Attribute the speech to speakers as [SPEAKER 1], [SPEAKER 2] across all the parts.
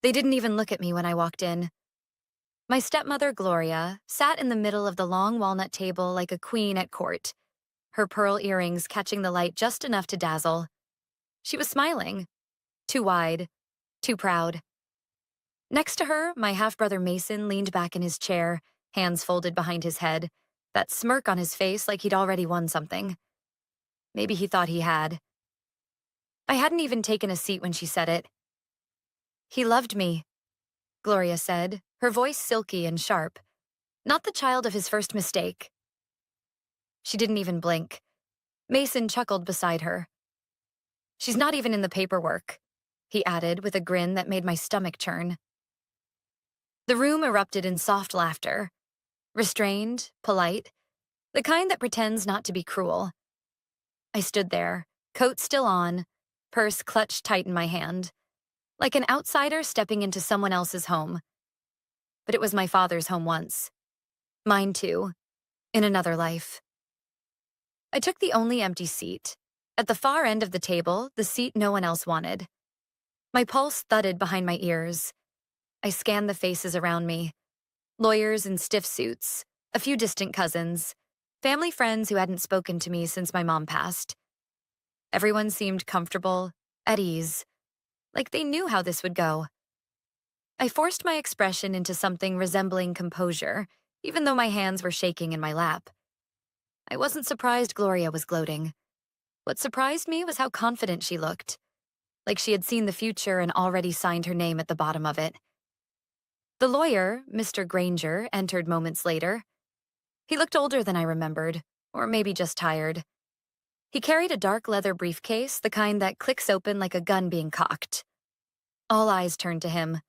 [SPEAKER 1] They didn't even look at me when I walked in. My stepmother, Gloria, sat in the middle of the long walnut table like a queen at court, her pearl earrings catching the light just enough to dazzle. She was smiling. Too wide, too proud. Next to her, my half-brother Mason leaned back in his chair, hands folded behind his head, that smirk on his face like he'd already won something. Maybe he thought he had. I hadn't even taken a seat when she said it. "He loved me," Gloria said, her voice silky and sharp. "Not the child of his first mistake." She didn't even blink. Mason chuckled beside her. "She's not even in the paperwork," he added with a grin that made my stomach churn. The room erupted in soft laughter. Restrained, polite, the kind that pretends not to be cruel. I stood there, coat still on, purse clutched tight in my hand, like an outsider stepping into someone else's home. But it was my father's home once. Mine too, in another life. I took the only empty seat. At the far end of the table, the seat no one else wanted. My pulse thudded behind my ears. I scanned the faces around me. Lawyers in stiff suits, a few distant cousins, family friends who hadn't spoken to me since my mom passed. Everyone seemed comfortable, at ease, like they knew how this would go. I forced my expression into something resembling composure, even though my hands were shaking in my lap. I wasn't surprised Gloria was gloating. What surprised me was how confident she looked, like she had seen the future and already signed her name at the bottom of it. The lawyer, Mr. Granger, entered moments later. He looked older than I remembered, or maybe just tired. He carried a dark leather briefcase, the kind that clicks open like a gun being cocked. All eyes turned to him.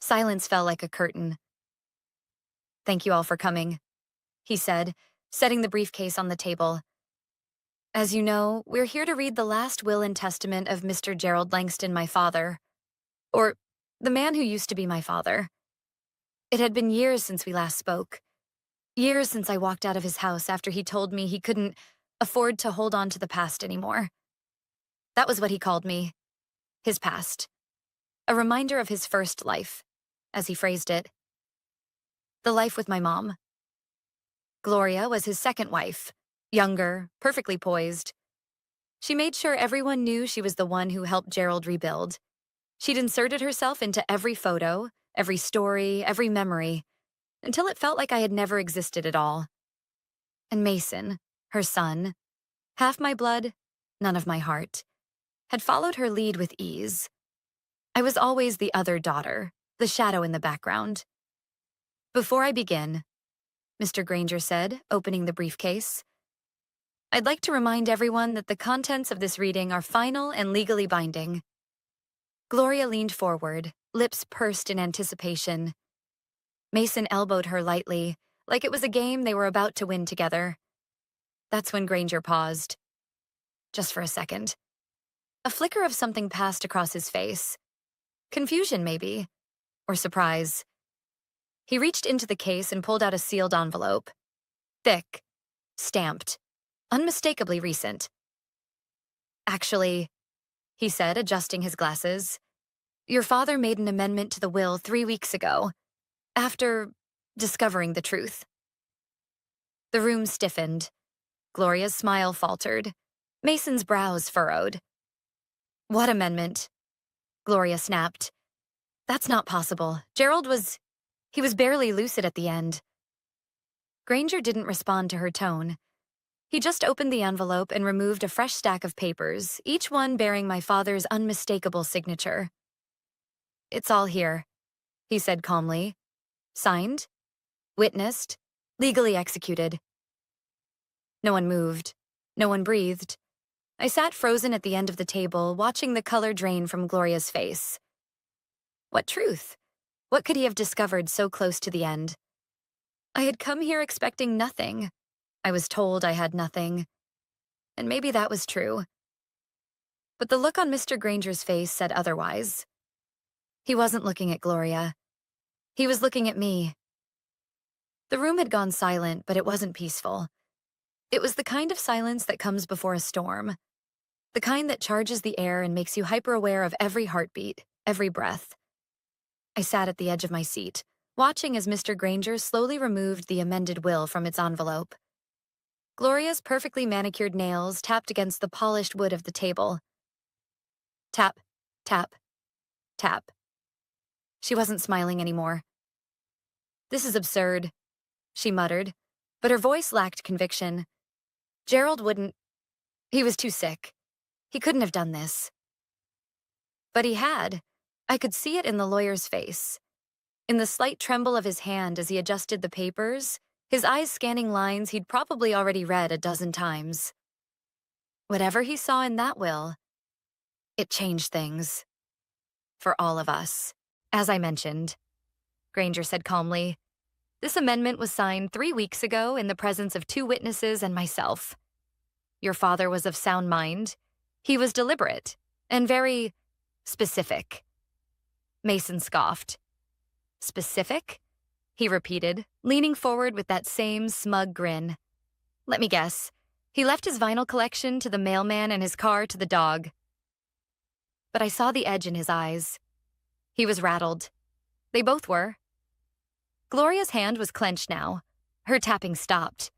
[SPEAKER 1] Silence fell like a curtain. "Thank you all for coming," he said, setting the briefcase on the table. "As you know, we're here to read the last will and testament of Mr. Gerald Langston, my father. Or, the man who used to be my father. It had been years since we last spoke. Years since I walked out of his house after he told me he couldn't afford to hold on to the past anymore. That was what he called me. His past. A reminder of his first life, as he phrased it. The life with my mom. Gloria was his second wife, younger, perfectly poised. She made sure everyone knew she was the one who helped Gerald rebuild. She'd inserted herself into every photo, every story, every memory, until it felt like I had never existed at all. And Mason, her son, half my blood, none of my heart, had followed her lead with ease. I was always the other daughter, the shadow in the background. "Before I begin," Mr. Granger said, opening the briefcase, "I'd like to remind everyone that the contents of this reading are final and legally binding." Gloria leaned forward, lips pursed in anticipation. Mason elbowed her lightly, like it was a game they were about to win together. That's when Granger paused. Just for a second. A flicker of something passed across his face. Confusion, maybe. Or surprise. He reached into the case and pulled out a sealed envelope. Thick. Stamped. Unmistakably recent. "Actually," he said, adjusting his glasses, "your father made an amendment to the will 3 weeks ago, after discovering the truth." The room stiffened. Gloria's smile faltered. Mason's brows furrowed. "What amendment?" Gloria snapped. "That's not possible. He was barely lucid at the end." Granger didn't respond to her tone. He just opened the envelope and removed a fresh stack of papers, each one bearing my father's unmistakable signature. "It's all here," he said calmly. "Signed, witnessed, legally executed." No one moved. No one breathed. I sat frozen at the end of the table, watching the color drain from Gloria's face. What truth? What could he have discovered so close to the end? I had come here expecting nothing. I was told I had nothing. And maybe that was true. But the look on Mr. Granger's face said otherwise. He wasn't looking at Gloria. He was looking at me. The room had gone silent, but it wasn't peaceful. It was the kind of silence that comes before a storm. The kind that charges the air and makes you hyper-aware of every heartbeat, every breath. I sat at the edge of my seat, watching as Mr. Granger slowly removed the amended will from its envelope. Gloria's perfectly manicured nails tapped against the polished wood of the table. Tap, tap, tap. She wasn't smiling anymore. "This is absurd," she muttered, but her voice lacked conviction. "Gerald wouldn't. He was too sick. He couldn't have done this." But he had. I could see it in the lawyer's face, in the slight tremble of his hand as he adjusted the papers, his eyes scanning lines he'd probably already read a dozen times. Whatever he saw in that will, it changed things. For all of us. "As I mentioned," Granger said calmly, "this amendment was signed 3 weeks ago in the presence of 2 witnesses and myself. Your father was of sound mind. He was deliberate and very specific." Mason scoffed. "Specific?" he repeated, leaning forward with that same smug grin. "Let me guess. He left his vinyl collection to the mailman and his car to the dog." But I saw the edge in his eyes. He was rattled. They both were. Gloria's hand was clenched now. Her tapping stopped.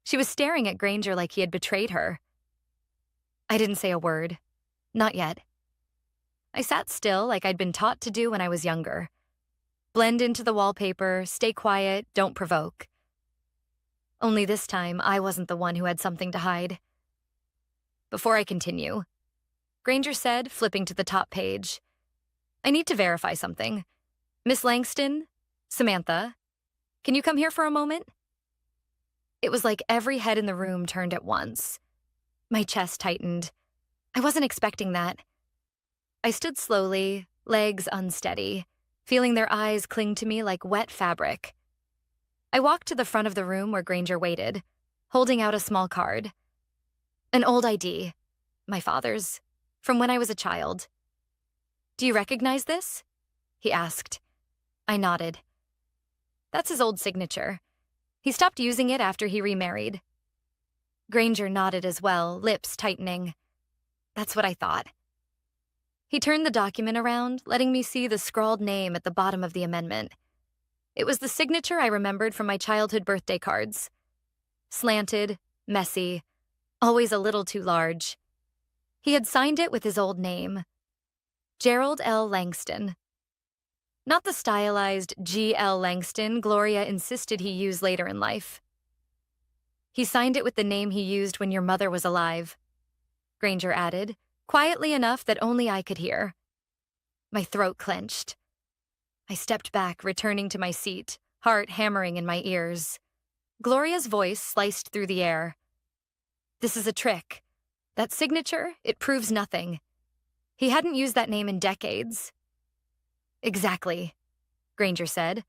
[SPEAKER 1] She was staring at Granger like he had betrayed her. I didn't say a word. Not yet. I sat still like I'd been taught to do when I was younger. Blend into the wallpaper, stay quiet, don't provoke. Only this time, I wasn't the one who had something to hide. "Before I continue," Granger said, flipping to the top page, "I need to verify something. Miss Langston, Samantha, can you come here for a moment?" It was like every head in the room turned at once. My chest tightened. I wasn't expecting that. I stood slowly, legs unsteady, feeling their eyes cling to me like wet fabric. I walked to the front of the room where Granger waited, holding out a small card. An old ID, my father's, from when I was a child. "Do you recognize this?" he asked. I nodded. "That's his old signature. He stopped using it after he remarried." Granger nodded as well, lips tightening. "That's what I thought." He turned the document around, letting me see the scrawled name at the bottom of the amendment. It was the signature I remembered from my childhood birthday cards. Slanted, messy, always a little too large. He had signed it with his old name, Gerald L. Langston. Not the stylized G.L. Langston Gloria insisted he use later in life. He signed it with the name he used when your mother was alive, Granger added, quietly enough that only I could hear. My throat clenched. I stepped back, returning to my seat, heart hammering in my ears. Gloria's voice sliced through the air. "This is a trick. That signature, it proves nothing. He hadn't used that name in decades." "Exactly," Granger said,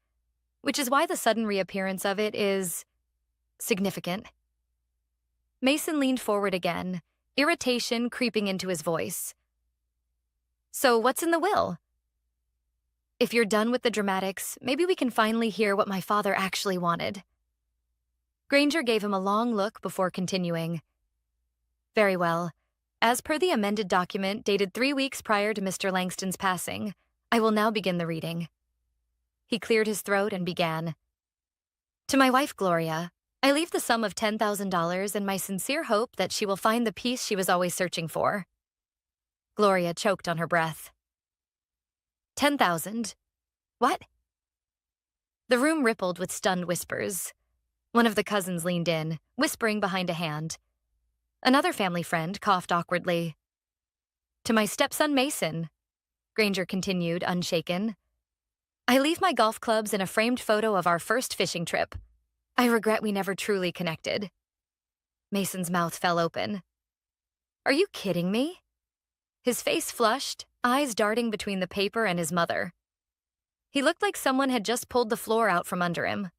[SPEAKER 1] "which is why the sudden reappearance of it is significant." Mason leaned forward again, irritation creeping into his voice. "So what's in the will?" "If you're done with the dramatics, maybe we can finally hear what my father actually wanted." Granger gave him a long look before continuing. "Very well. As per the amended document dated 3 weeks prior to Mr. Langston's passing, I will now begin the reading." He cleared his throat and began. "To my wife, Gloria, I leave the sum of $10,000 in my sincere hope that she will find the peace she was always searching for." Gloria choked on her breath. 10,000? What?" The room rippled with stunned whispers. One of the cousins leaned in, whispering behind a hand. Another family friend coughed awkwardly. "To my stepson Mason," Granger continued, unshaken. "I leave my golf clubs and a framed photo of our first fishing trip. I regret we never truly connected." Mason's mouth fell open. "Are you kidding me?" His face flushed, eyes darting between the paper and his mother. He looked like someone had just pulled the floor out from under him.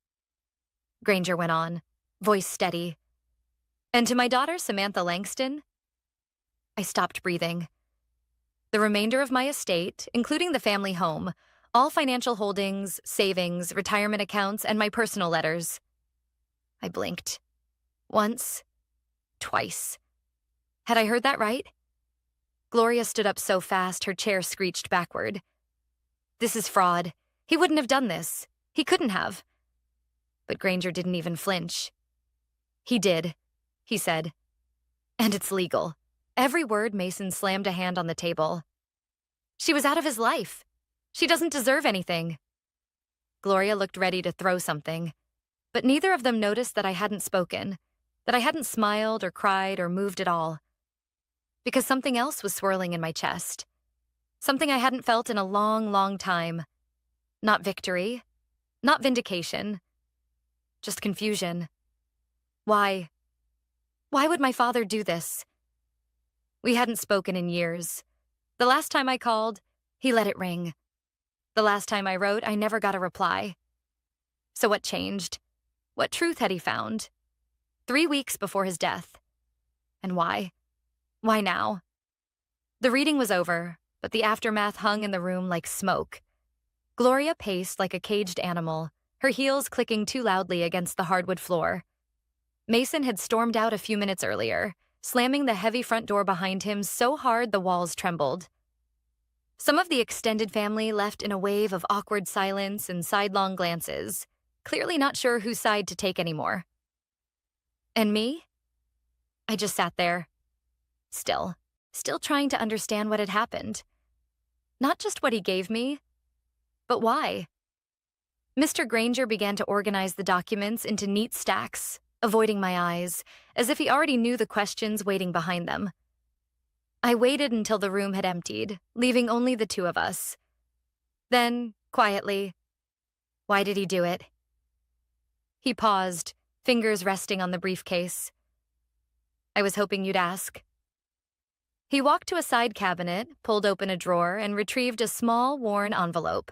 [SPEAKER 1] Granger went on, voice steady. "And to my daughter, Samantha Langston?" I stopped breathing. "The remainder of my estate, including the family home, all financial holdings, savings, retirement accounts, and my personal letters." I blinked. Once. Twice. Had I heard that right? Gloria stood up so fast her chair screeched backward. This is fraud. He wouldn't have done this. He couldn't have. But Granger didn't even flinch. He did, he said. And it's legal. Every word. Mason slammed a hand on the table. She was out of his life. She doesn't deserve anything. Gloria looked ready to throw something, but neither of them noticed that I hadn't spoken, that I hadn't smiled or cried or moved at all. Because something else was swirling in my chest. Something I hadn't felt in a long, long time. Not victory, not vindication, just confusion. Why? Why would my father do this? We hadn't spoken in years. The last time I called, he let it ring. The last time I wrote, I never got a reply. So what changed? What truth had he found? 3 weeks before his death. And why? Why now? The reading was over, but the aftermath hung in the room like smoke. Gloria paced like a caged animal, her heels clicking too loudly against the hardwood floor. Mason had stormed out a few minutes earlier, slamming the heavy front door behind him so hard the walls trembled. Some of the extended family left in a wave of awkward silence and sidelong glances, clearly not sure whose side to take anymore. And me? I just sat there, still trying to understand what had happened. Not just what he gave me, but why? Mr. Granger began to organize the documents into neat stacks, avoiding my eyes, as if he already knew the questions waiting behind them. I waited until the room had emptied, leaving only the two of us. Then, quietly, "Why did he do it?" He paused, fingers resting on the briefcase. "I was hoping you'd ask." He walked to a side cabinet, pulled open a drawer, and retrieved a small, worn envelope.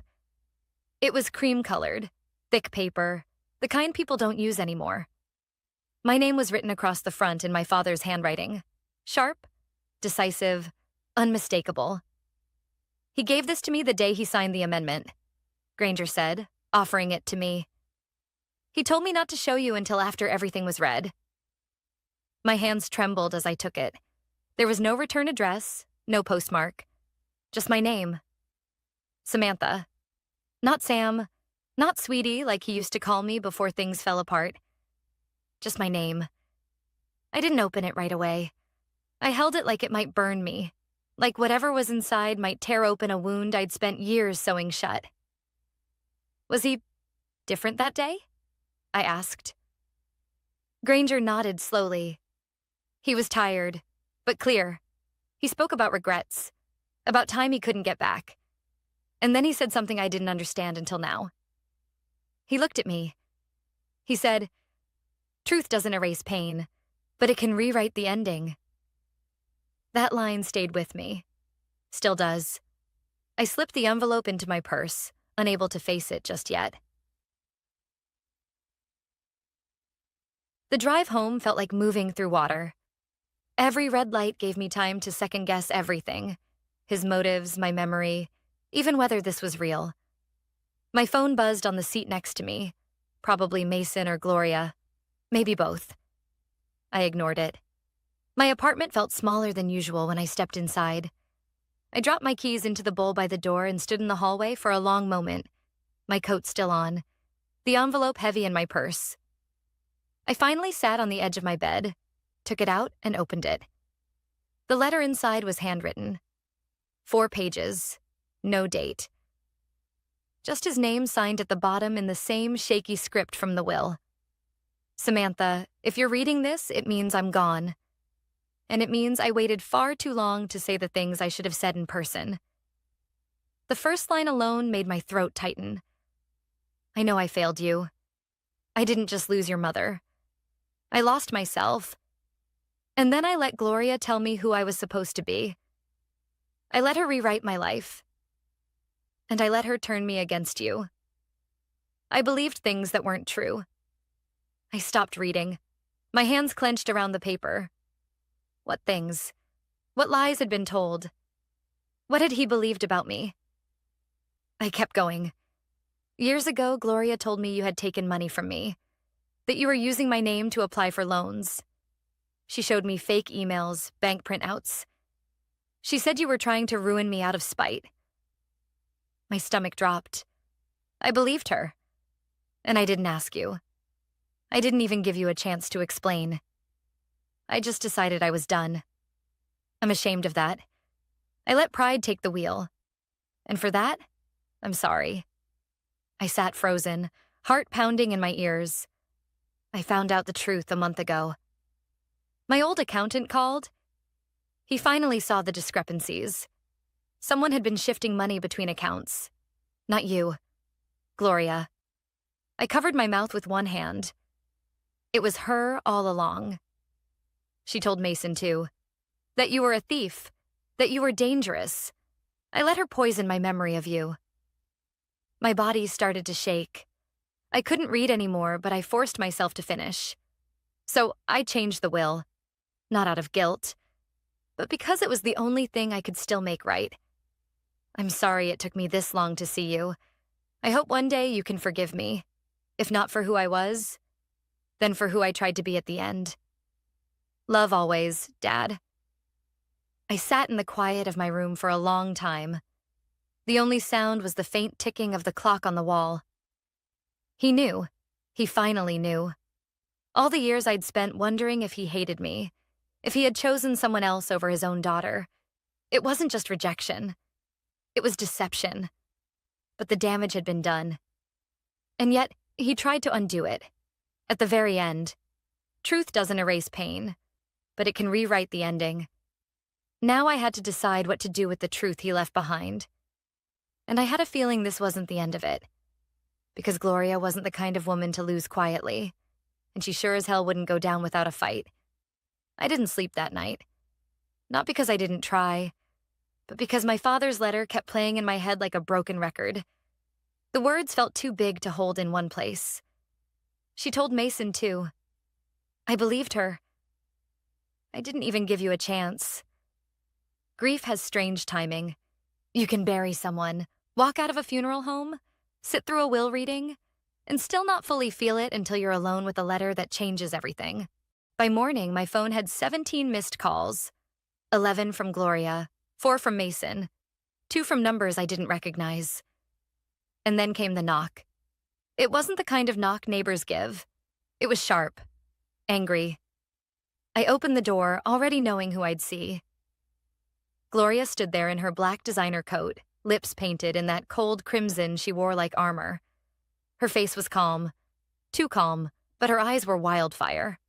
[SPEAKER 1] It was cream-colored, thick paper, the kind people don't use anymore. My name was written across the front in my father's handwriting. Sharp, decisive, unmistakable. "He gave this to me the day he signed the amendment," Granger said, offering it to me. "He told me not to show you until after everything was read." My hands trembled as I took it. There was no return address, no postmark. Just my name. Samantha. Not Sam, not Sweetie like he used to call me before things fell apart. Just my name. I didn't open it right away. I held it like it might burn me, like whatever was inside might tear open a wound I'd spent years sewing shut. "Was he different that day?" I asked. Granger nodded slowly. He was tired, but clear. He spoke about regrets, about time he couldn't get back. And then he said something I didn't understand until now. He looked at me. He said, "Truth doesn't erase pain, but it can rewrite the ending." That line stayed with me. Still does. I slipped the envelope into my purse, unable to face it just yet. The drive home felt like moving through water. Every red light gave me time to second-guess everything. His motives, my memory, even whether this was real. My phone buzzed on the seat next to me. Probably Mason or Gloria. Maybe both. I ignored it. My apartment felt smaller than usual when I stepped inside. I dropped my keys into the bowl by the door and stood in the hallway for a long moment, my coat still on, the envelope heavy in my purse. I finally sat on the edge of my bed, took it out, and opened it. The letter inside was handwritten. 4 pages, no date. Just his name signed at the bottom in the same shaky script from the will. "Samantha, if you're reading this, it means I'm gone. And it means I waited far too long to say the things I should have said in person." The first line alone made my throat tighten. "I know I failed you. I didn't just lose your mother. I lost myself. And then I let Gloria tell me who I was supposed to be. I let her rewrite my life. And I let her turn me against you. I believed things that weren't true." I stopped reading. My hands clenched around the paper. What things? What lies had been told? What had he believed about me? I kept going. "Years ago, Gloria told me you had taken money from me, that you were using my name to apply for loans. She showed me fake emails, bank printouts. She said you were trying to ruin me out of spite." My stomach dropped. I believed her. And I didn't ask you. I didn't even give you a chance to explain. I just decided I was done. I'm ashamed of that. I let pride take the wheel. And for that, I'm sorry. I sat frozen, heart pounding in my ears. I found out the truth a month ago. My old accountant called. He finally saw the discrepancies. Someone had been shifting money between accounts. Not you, Gloria. I covered my mouth with one hand. It was her all along. She told Mason, too, that you were a thief, that you were dangerous. I let her poison my memory of you. My body started to shake. I couldn't read anymore, but I forced myself to finish. So I changed the will, not out of guilt, but because it was the only thing I could still make right. I'm sorry it took me this long to see you. I hope one day you can forgive me, if not for who I was, then for who I tried to be at the end. Love always, Dad. I sat in the quiet of my room for a long time. The only sound was the faint ticking of the clock on the wall. He knew. He finally knew. All the years I'd spent wondering if he hated me, if he had chosen someone else over his own daughter. It wasn't just rejection. It was deception. But the damage had been done. And yet, he tried to undo it. At the very end. Truth doesn't erase pain, but it can rewrite the ending. Now I had to decide what to do with the truth he left behind. And I had a feeling this wasn't the end of it. Because Gloria wasn't the kind of woman to lose quietly, and she sure as hell wouldn't go down without a fight. I didn't sleep that night. Not because I didn't try, but because my father's letter kept playing in my head like a broken record. The words felt too big to hold in one place. She told Mason, too. I believed her. I didn't even give you a chance. Grief has strange timing. You can bury someone, walk out of a funeral home, sit through a will reading, and still not fully feel it until you're alone with a letter that changes everything. By morning, my phone had 17 missed calls. 11 from Gloria, 4 from Mason, 2 from numbers I didn't recognize. And then came the knock. It wasn't the kind of knock neighbors give. It was sharp, angry. I opened the door, already knowing who I'd see. Gloria stood there in her black designer coat, lips painted in that cold crimson she wore like armor. Her face was calm. Too calm, but her eyes were wildfire.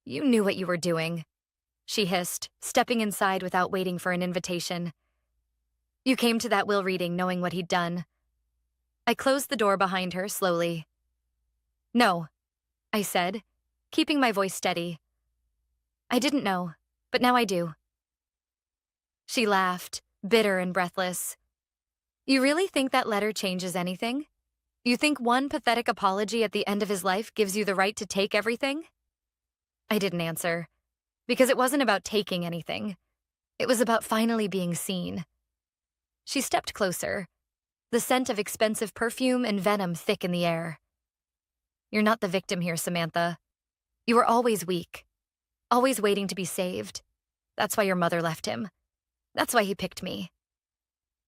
[SPEAKER 1] You knew what you were doing, she hissed, stepping inside without waiting for an invitation. You came to that will reading knowing what he'd done. I closed the door behind her slowly. No, I said, keeping my voice steady. I didn't know, but now I do. She laughed, bitter and breathless. You really think that letter changes anything? You think one pathetic apology at the end of his life gives you the right to take everything? I didn't answer, because it wasn't about taking anything. It was about finally being seen. She stepped closer, the scent of expensive perfume and venom thick in the air. You're not the victim here, Samantha. You were always weak, always waiting to be saved. That's why your mother left him. That's why he picked me.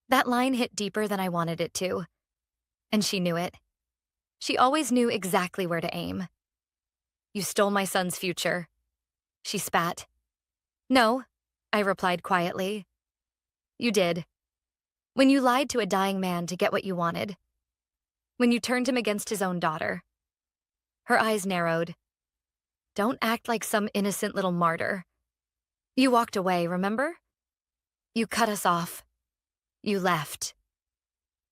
[SPEAKER 1] That line hit deeper than I wanted it to. And she knew it. She always knew exactly where to aim. You stole my son's future. She spat. No, I replied quietly. You did. When you lied to a dying man to get what you wanted. When you turned him against his own daughter. Her eyes narrowed. Don't act like some innocent little martyr. You walked away, remember? You cut us off. You left.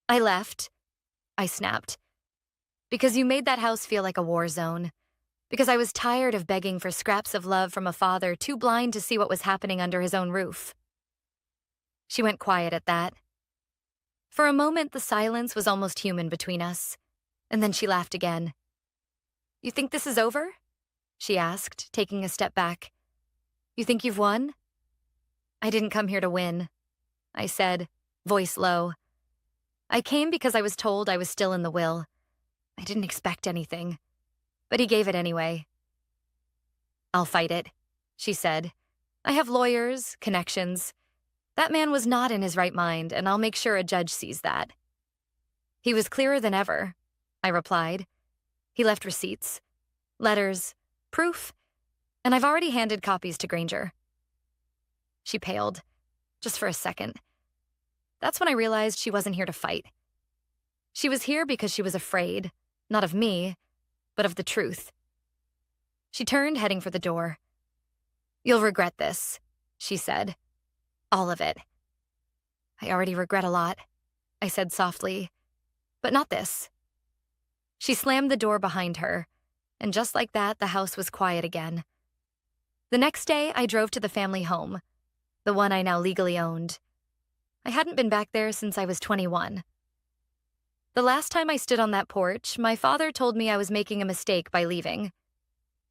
[SPEAKER 1] I left, I snapped. Because you made that house feel like a war zone. Because I was tired of begging for scraps of love from a father too blind to see what was happening under his own roof. She went quiet at that. For a moment, the silence was almost human between us. And then she laughed again. You think this is over? She asked, taking a step back. You think you've won? I didn't come here to win, I said, voice low. I came because I was told I was still in the will. I didn't expect anything, but he gave it anyway. I'll fight it, she said. I have lawyers, connections. That man was not in his right mind, and I'll make sure a judge sees that. He was clearer than ever, I replied. He left receipts, letters, proof, and I've already handed copies to Granger. She paled, just for a second. That's when I realized she wasn't here to fight. She was here because she was afraid, not of me, but of the truth. She turned, heading for the door. "You'll regret this," she said. "All of it." "I already regret a lot," I said softly, "but not this." She slammed the door behind her, and just like that, the house was quiet again. The next day, I drove to the family home, the one I now legally owned. I hadn't been back there since I was 21. The last time I stood on that porch, my father told me I was making a mistake by leaving.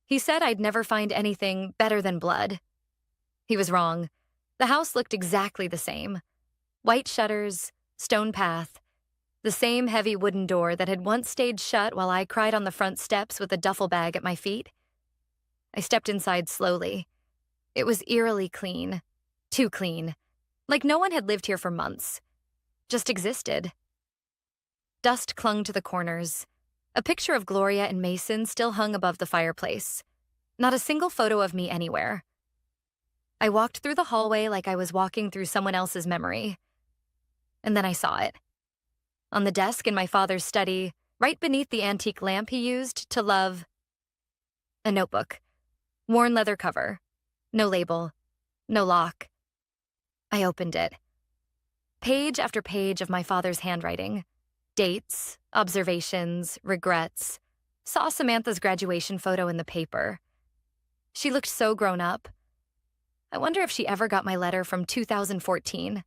[SPEAKER 1] He said I'd never find anything better than blood. He was wrong. The house looked exactly the same. White shutters, stone path, the same heavy wooden door that had once stayed shut while I cried on the front steps with a duffel bag at my feet. I stepped inside slowly. It was eerily clean. Too clean. Like no one had lived here for months. Just existed. Dust clung to the corners. A picture of Gloria and Mason still hung above the fireplace. Not a single photo of me anywhere. I walked through the hallway like I was walking through someone else's memory. And then I saw it. On the desk in my father's study, right beneath the antique lamp he used to love, a notebook. Worn leather cover. No label. No lock. I opened it. Page after page of my father's handwriting. Dates, observations, regrets. Saw Samantha's graduation photo in the paper. She looked so grown up. I wonder if she ever got my letter from 2014.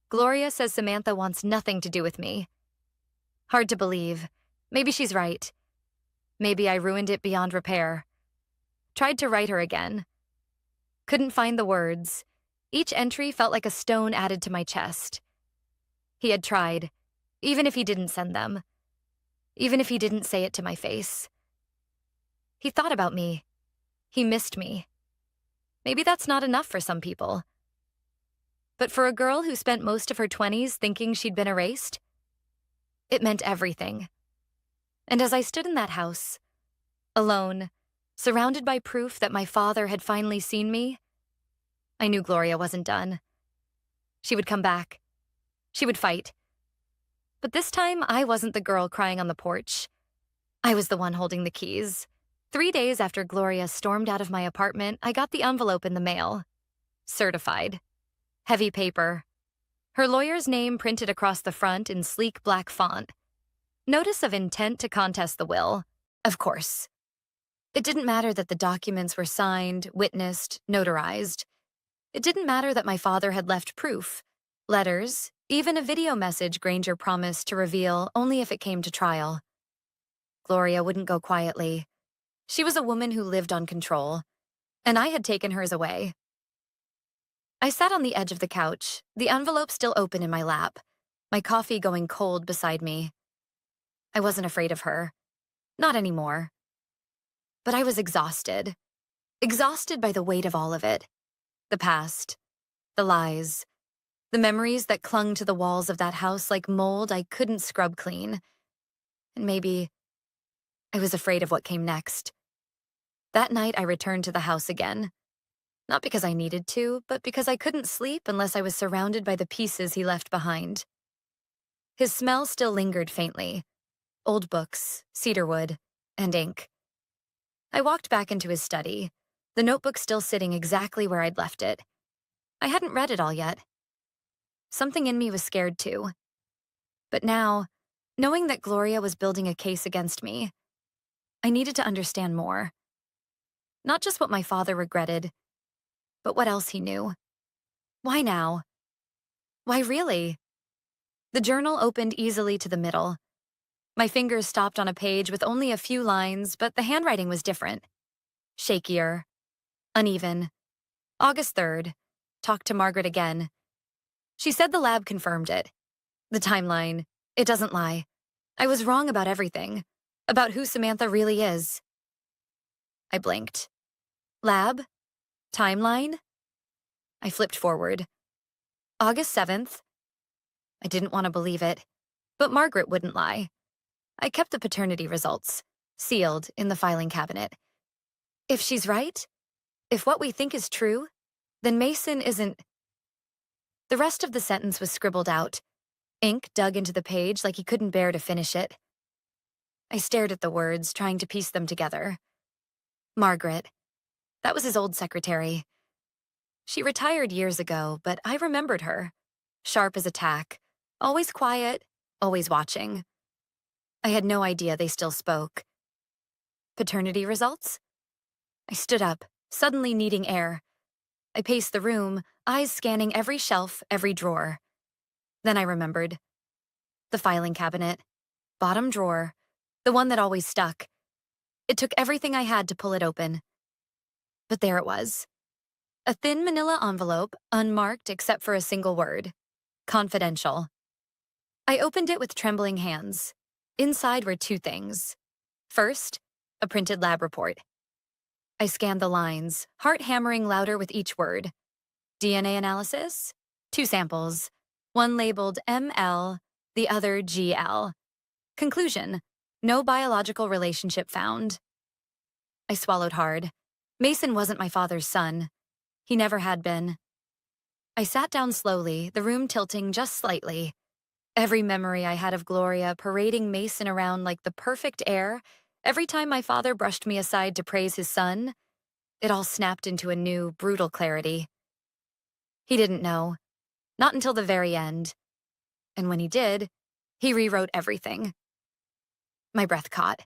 [SPEAKER 1] Gloria says Samantha wants nothing to do with me. Hard to believe. Maybe she's right. Maybe I ruined it beyond repair. Tried to write her again. Couldn't find the words. Each entry felt like a stone added to my chest. He had tried, even if he didn't send them. Even if he didn't say it to my face. He thought about me. He missed me. Maybe that's not enough for some people. But for a girl who spent most of her 20s thinking she'd been erased, it meant everything. And as I stood in that house, alone, surrounded by proof that my father had finally seen me, I knew Gloria wasn't done. She would come back. She would fight. But this time, I wasn't the girl crying on the porch. I was the one holding the keys. 3 days after Gloria stormed out of my apartment, I got the envelope in the mail. Certified. Heavy paper. Her lawyer's name printed across the front in sleek black font. Notice of intent to contest the will. Of course. It didn't matter that the documents were signed, witnessed, notarized. It didn't matter that my father had left proof, letters, even a video message Granger promised to reveal only if it came to trial. Gloria wouldn't go quietly. She was a woman who lived on control, and I had taken hers away. I sat on the edge of the couch, the envelope still open in my lap, my coffee going cold beside me. I wasn't afraid of her. Not anymore. But I was exhausted. Exhausted by the weight of all of it. The past. The lies. The memories that clung to the walls of that house like mold I couldn't scrub clean. And maybe I was afraid of what came next. That night I returned to the house again. Not because I needed to, but because I couldn't sleep unless I was surrounded by the pieces he left behind. His smell still lingered faintly. Old books, cedarwood, and ink. I walked back into his study, the notebook still sitting exactly where I'd left it. I hadn't read it all yet. Something in me was scared too. But now, knowing that Gloria was building a case against me, I needed to understand more. Not just what my father regretted, but what else he knew. Why now? Why really? The journal opened easily to the middle. My fingers stopped on a page with only a few lines, but the handwriting was different. Shakier. Uneven. August 3rd. Talked to Margaret again. She said the lab confirmed it. The timeline. It doesn't lie. I was wrong about everything. About who Samantha really is. I blinked. Lab? Timeline? I flipped forward. August 7th. I didn't want to believe it, but Margaret wouldn't lie. I kept the paternity results, sealed in the filing cabinet. If she's right, if what we think is true, then Mason isn't. The rest of the sentence was scribbled out, ink dug into the page like he couldn't bear to finish it. I stared at the words, trying to piece them together. Margaret. That was his old secretary. She retired years ago, but I remembered her. Sharp as a tack, always quiet, always watching. I had no idea they still spoke. Paternity results? I stood up, suddenly needing air. I paced the room, eyes scanning every shelf, every drawer. Then I remembered. The filing cabinet. Bottom drawer. The one that always stuck. It took everything I had to pull it open. But there it was. A thin manila envelope, unmarked except for a single word. Confidential. I opened it with trembling hands. Inside were two things. First, a printed lab report. I scanned the lines, heart hammering louder with each word. DNA analysis? 2 samples. One labeled ML, the other GL. Conclusion: no biological relationship found. I swallowed hard. Mason wasn't my father's son. He never had been. I sat down slowly, the room tilting just slightly. Every memory I had of Gloria parading Mason around like the perfect heir, every time my father brushed me aside to praise his son, it all snapped into a new, brutal clarity. He didn't know. Not until the very end. And when he did, he rewrote everything. My breath caught.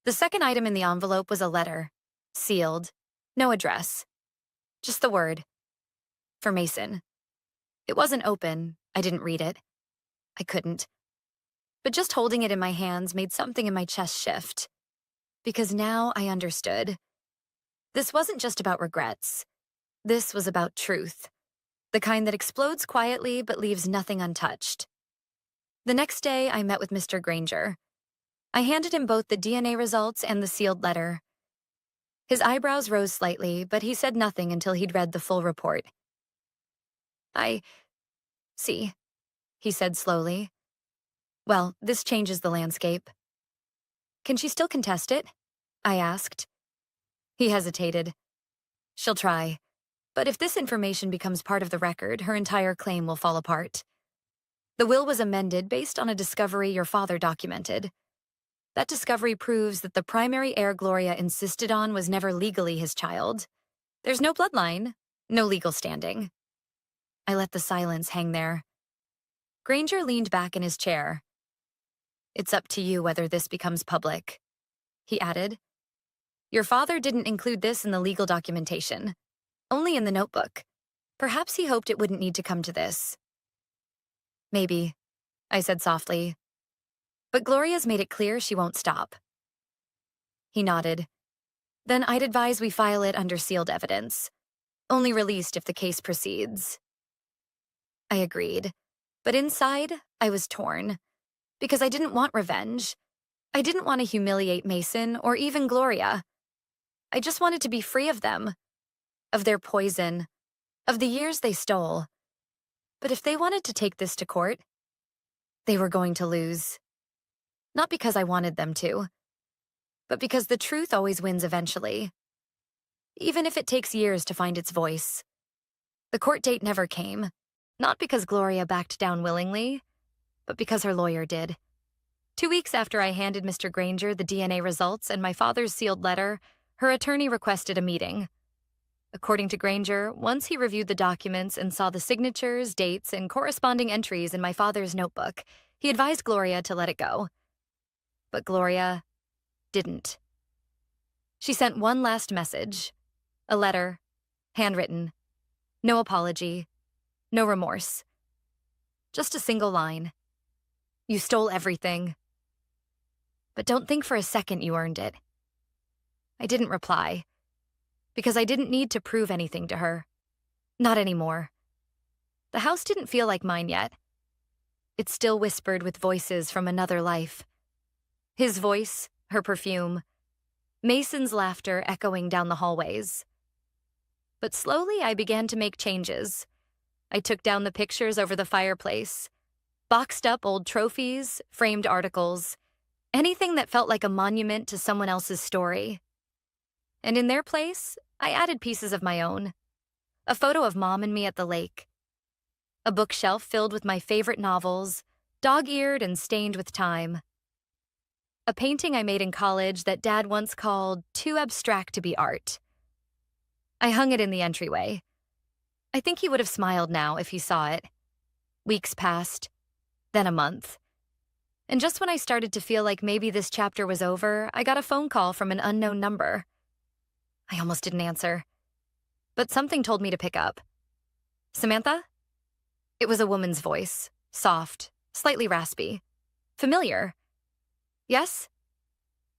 [SPEAKER 1] The second item in the envelope was a letter. Sealed. No address. Just the word. For Mason. It wasn't open. I didn't read it. I couldn't. But just holding it in my hands made something in my chest shift. Because now I understood. This wasn't just about regrets. This was about truth. The kind that explodes quietly but leaves nothing untouched. The next day, I met with Mr. Granger. I handed him both the DNA results and the sealed letter. His eyebrows rose slightly, but he said nothing until he'd read the full report. I see, he said slowly. Well, this changes the landscape. Can she still contest it? I asked. He hesitated. She'll try. But if this information becomes part of the record, her entire claim will fall apart. The will was amended based on a discovery your father documented. That discovery proves that the primary heir Gloria insisted on was never legally his child. There's no bloodline, no legal standing. I let the silence hang there. Granger leaned back in his chair. It's up to you whether this becomes public, he added. Your father didn't include this in the legal documentation, only in the notebook. Perhaps he hoped it wouldn't need to come to this. Maybe, I said softly. But Gloria's made it clear she won't stop. He nodded. Then I'd advise we file it under sealed evidence, only released if the case proceeds. I agreed, but inside, I was torn, because I didn't want revenge. I didn't want to humiliate Mason or even Gloria. I just wanted to be free of them, of their poison, of the years they stole. But if they wanted to take this to court, they were going to lose. Not because I wanted them to, but because the truth always wins eventually, even if it takes years to find its voice. The court date never came, not because Gloria backed down willingly, but because her lawyer did. 2 weeks after I handed Mr. Granger the DNA results and my father's sealed letter, her attorney requested a meeting. According to Granger, once he reviewed the documents and saw the signatures, dates, and corresponding entries in my father's notebook, he advised Gloria to let it go. But Gloria didn't. She sent one last message, a letter, handwritten, no apology, no remorse. Just a single line. You stole everything. But don't think for a second you earned it. I didn't reply, because I didn't need to prove anything to her. Not anymore. The house didn't feel like mine yet. It still whispered with voices from another life. His voice, her perfume, Mason's laughter echoing down the hallways. But slowly I began to make changes. I took down the pictures over the fireplace, boxed up old trophies, framed articles, anything that felt like a monument to someone else's story. And in their place, I added pieces of my own. A photo of Mom and me at the lake. A bookshelf filled with my favorite novels, dog-eared and stained with time. A painting I made in college that Dad once called too abstract to be art. I hung it in the entryway. I think he would have smiled now if he saw it. Weeks passed, then a month. And just when I started to feel like maybe this chapter was over, I got a phone call from an unknown number. I almost didn't answer, but something told me to pick up. Samantha? It was a woman's voice, soft, slightly raspy. Familiar. Yes?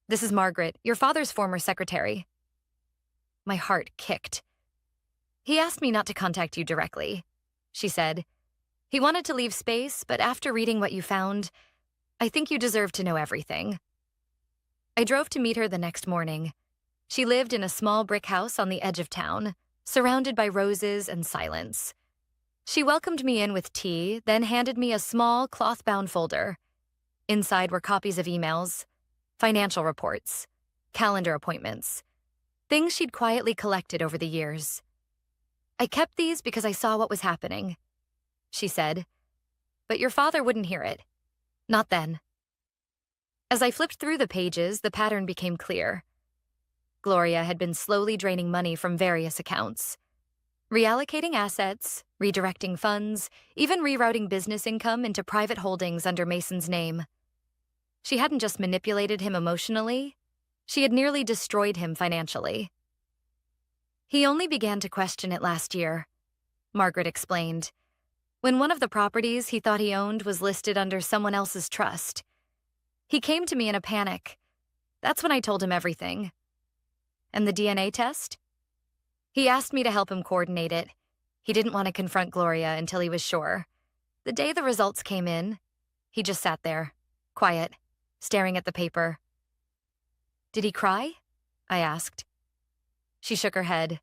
[SPEAKER 1] This is Margaret, your father's former secretary. My heart kicked. He asked me not to contact you directly, she said. He wanted to leave space, but after reading what you found, I think you deserve to know everything. I drove to meet her the next morning. She lived in a small brick house on the edge of town, surrounded by roses and silence. She welcomed me in with tea, then handed me a small cloth-bound folder. Inside were copies of emails, financial reports, calendar appointments, things she'd quietly collected over the years. I kept these because I saw what was happening, she said. But your father wouldn't hear it. Not then. As I flipped through the pages, the pattern became clear. Gloria had been slowly draining money from various accounts. Reallocating assets, redirecting funds, even rerouting business income into private holdings under Mason's name. She hadn't just manipulated him emotionally, she had nearly destroyed him financially. He only began to question it last year, Margaret explained, when one of the properties he thought he owned was listed under someone else's trust. He came to me in a panic. That's when I told him everything. And the DNA test? He asked me to help him coordinate it. He didn't want to confront Gloria until he was sure. The day the results came in, he just sat there, quiet, staring at the paper. Did he cry? I asked. She shook her head.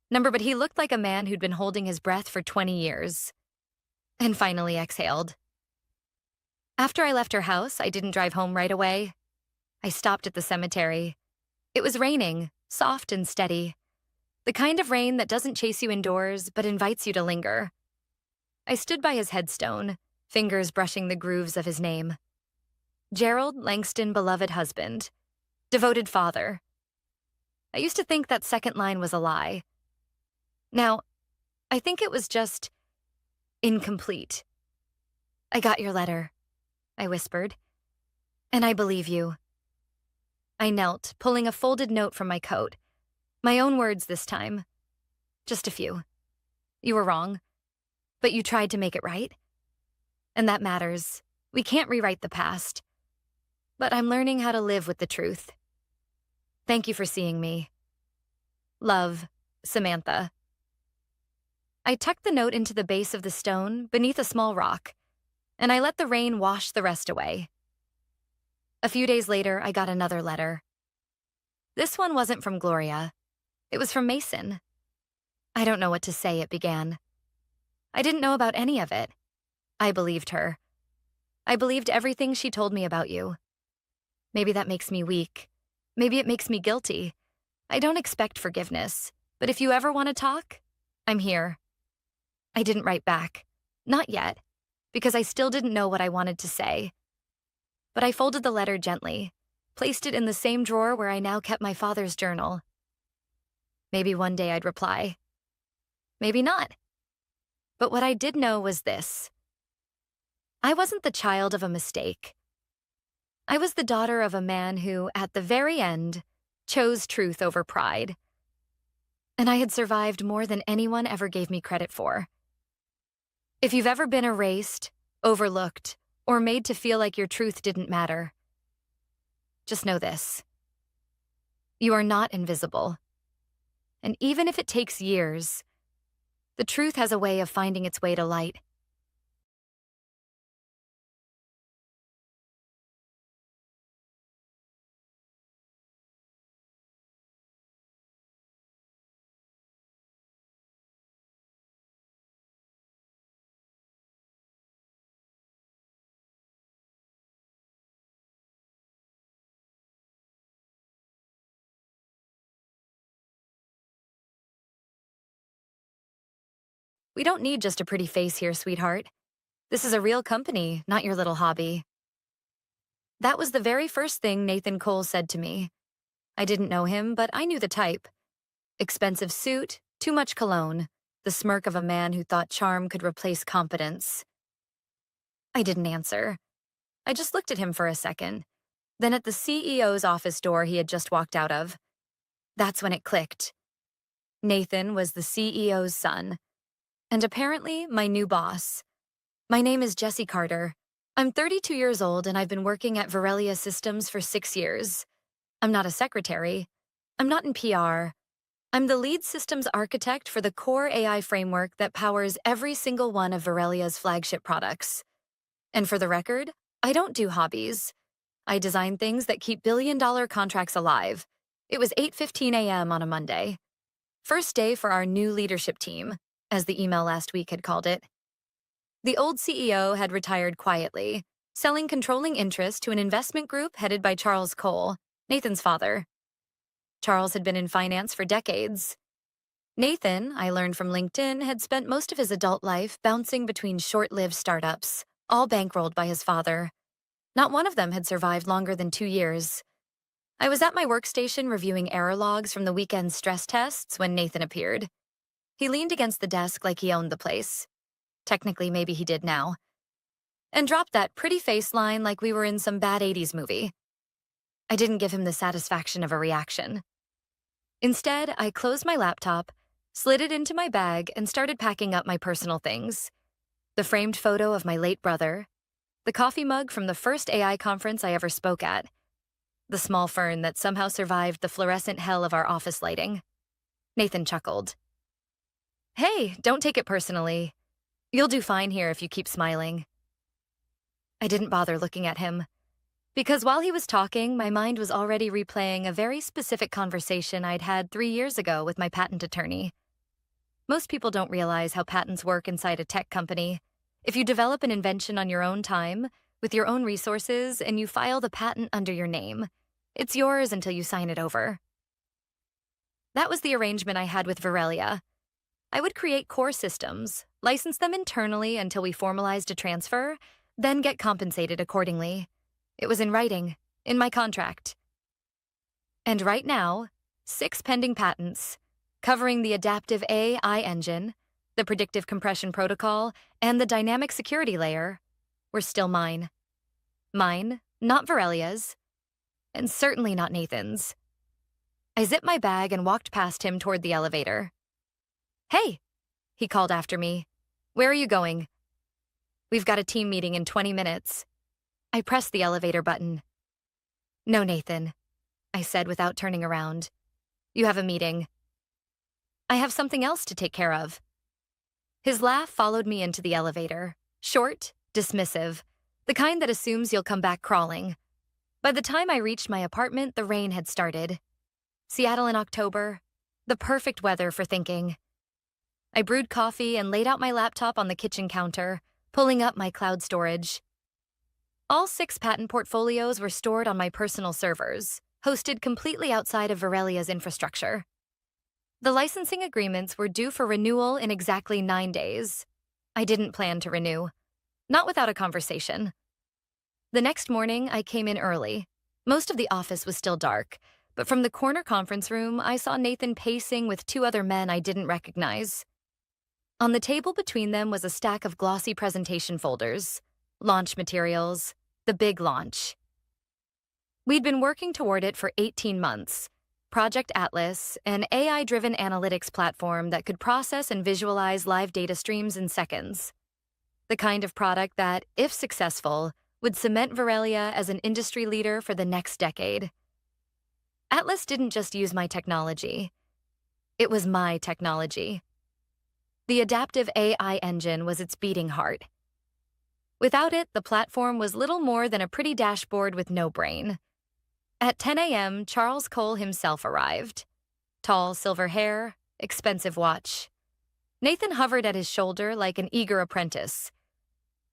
[SPEAKER 1] But he looked like a man who'd been holding his breath for 20 years. And finally exhaled. After I left her house, I didn't drive home right away. I stopped at the cemetery. It was raining, soft and steady. The kind of rain that doesn't chase you indoors, but invites you to linger. I stood by his headstone, fingers brushing the grooves of his name. Gerald Langston, beloved husband. Devoted father. I used to think that second line was a lie. Now, I think it was just incomplete. I got your letter, I whispered. And I believe you. I knelt, pulling a folded note from my coat. My own words this time. Just a few. You were wrong, but you tried to make it right. And that matters. We can't rewrite the past. But I'm learning how to live with the truth. Thank you for seeing me. Love, Samantha. I tucked the note into the base of the stone beneath a small rock, and I let the rain wash the rest away. A few days later, I got another letter. This one wasn't from Gloria. It was from Mason. I don't know what to say, it began. I didn't know about any of it. I believed her. I believed everything she told me about you. Maybe that makes me weak. Maybe it makes me guilty. I don't expect forgiveness, but if you ever want to talk, I'm here. I didn't write back. Not yet, because I still didn't know what I wanted to say. But I folded the letter gently, placed it in the same drawer where I now kept my father's journal. Maybe one day I'd reply. Maybe not. But what I did know was this. I wasn't the child of a mistake. I was the daughter of a man who, at the very end, chose truth over pride. And I had survived more than anyone ever gave me credit for. If you've ever been erased, overlooked, or made to feel like your truth didn't matter, just know this. You are not invisible. And even if it takes years, the truth has a way of finding its way to light. We don't need just a pretty face here, sweetheart. This is a real company, not your little hobby. That was the very first thing Nathan Cole said to me. I didn't know him, but I knew the type. Expensive suit, too much cologne, the smirk of a man who thought charm could replace competence. I didn't answer. I just looked at him for a second, then at the CEO's office door he had just walked out of. That's when it clicked. Nathan was the CEO's son, and apparently my new boss. My name is Jessie Carter. I'm 32 years old and I've been working at Virelia Systems for 6 years. I'm not a secretary. I'm not in PR. I'm the lead systems architect for the core AI framework that powers every single one of Virelia's flagship products. And for the record, I don't do hobbies. I design things that keep billion-dollar contracts alive. It was 8:15 a.m. on a Monday. First day for our new leadership team, as the email last week had called it. The old CEO had retired quietly, selling controlling interest to an investment group headed by Charles Cole, Nathan's father. Charles had been in finance for decades. Nathan, I learned from LinkedIn, had spent most of his adult life bouncing between short-lived startups, all bankrolled by his father. Not one of them had survived longer than 2 years. I was at my workstation reviewing error logs from the weekend stress tests when Nathan appeared. He leaned against the desk like he owned the place. Technically, maybe he did now. And dropped that pretty face line like we were in some bad 80s movie. I didn't give him the satisfaction of a reaction. Instead, I closed my laptop, slid it into my bag, and started packing up my personal things. The framed photo of my late brother, the coffee mug from the first AI conference I ever spoke at, the small fern that somehow survived the fluorescent hell of our office lighting. Nathan chuckled. Hey, don't take it personally. You'll do fine here if you keep smiling. I didn't bother looking at him, because while he was talking, my mind was already replaying a very specific conversation I'd had 3 years ago with my patent attorney. Most people don't realize how patents work inside a tech company. If you develop an invention on your own time, with your own resources, and you file the patent under your name, it's yours until you sign it over. That was the arrangement I had with Virelia. I would create core systems, license them internally until we formalized a transfer, then get compensated accordingly. It was in writing, in my contract. And right now, 6 pending patents, covering the adaptive AI engine, the predictive compression protocol, and the dynamic security layer, were still mine. Mine, not Virelia's, and certainly not Nathan's. I zipped my bag and walked past him toward the elevator. Hey, he called after me. Where are you going? We've got a team meeting in 20 minutes. I pressed the elevator button. No, Nathan, I said without turning around. You have a meeting. I have something else to take care of. His laugh followed me into the elevator, short, dismissive, the kind that assumes you'll come back crawling. By the time I reached my apartment, the rain had started. Seattle in October, the perfect weather for thinking. I brewed coffee and laid out my laptop on the kitchen counter, pulling up my cloud storage. All 6 patent portfolios were stored on my personal servers, hosted completely outside of Virelia's infrastructure. The licensing agreements were due for renewal in exactly 9 days. I didn't plan to renew, not without a conversation. The next morning, I came in early. Most of the office was still dark, but from the corner conference room, I saw Nathan pacing with 2 other men I didn't recognize. On the table between them was a stack of glossy presentation folders, launch materials, the big launch. We'd been working toward it for 18 months. Project Atlas, an AI-driven analytics platform that could process and visualize live data streams in seconds. The kind of product that, if successful, would cement Virelia as an industry leader for the next decade. Atlas didn't just use my technology. It was my technology. The adaptive AI engine was its beating heart. Without it, the platform was little more than a pretty dashboard with no brain. At 10 a.m., Charles Cole himself arrived. Tall silver hair, expensive watch. Nathan hovered at his shoulder like an eager apprentice.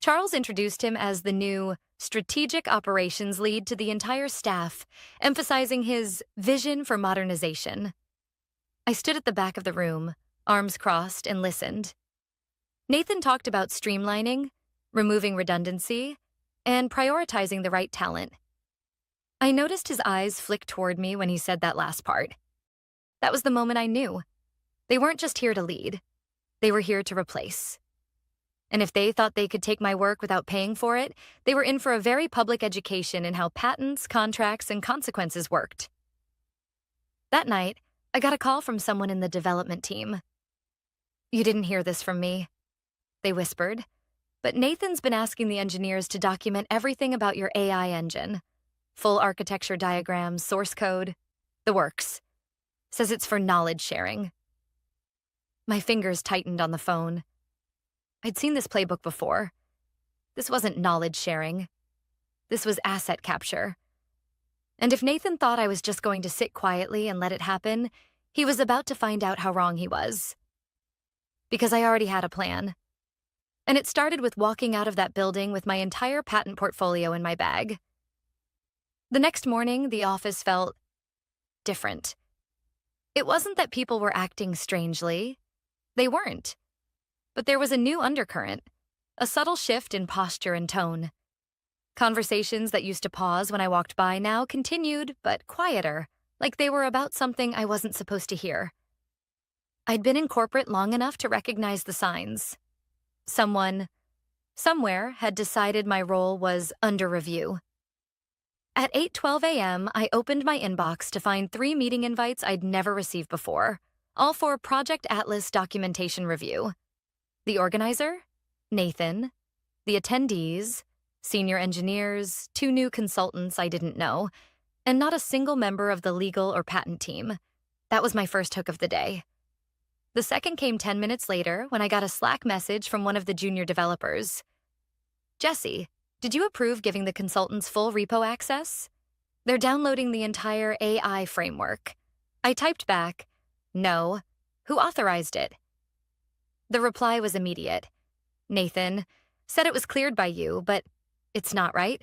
[SPEAKER 1] Charles introduced him as the new strategic operations lead to the entire staff, emphasizing his vision for modernization. I stood at the back of the room, arms crossed, and listened. Nathan talked about streamlining, removing redundancy, and prioritizing the right talent. I noticed his eyes flick toward me when he said that last part. That was the moment I knew. They weren't just here to lead. They were here to replace. And if they thought they could take my work without paying for it, they were in for a very public education in how patents, contracts, and consequences worked. That night, I got a call from someone in the development team. "You didn't hear this from me," they whispered, "but Nathan's been asking the engineers to document everything about your AI engine. Full architecture diagrams, source code, the works. Says it's for knowledge sharing." My fingers tightened on the phone. I'd seen this playbook before. This wasn't knowledge sharing. This was asset capture. And if Nathan thought I was just going to sit quietly and let it happen, he was about to find out how wrong he was. Because I already had a plan. And it started with walking out of that building with my entire patent portfolio in my bag. The next morning, the office felt different. It wasn't that people were acting strangely. They weren't. But there was a new undercurrent, a subtle shift in posture and tone. Conversations that used to pause when I walked by now continued, but quieter, like they were about something I wasn't supposed to hear. I'd been in corporate long enough to recognize the signs. Someone, somewhere, had decided my role was under review. At 8:12 a.m., I opened my inbox to find 3 meeting invites I'd never received before, all for Project Atlas documentation review. The organizer? Nathan. The attendees? Senior engineers, 2 new consultants I didn't know, and not a single member of the legal or patent team. That was my first hook of the day. The second came 10 minutes later when I got a Slack message from one of the junior developers. "Jesse, did you approve giving the consultants full repo access? They're downloading the entire AI framework." I typed back, "No. Who authorized it?" The reply was immediate. "Nathan said it was cleared by you, but it's not, right?"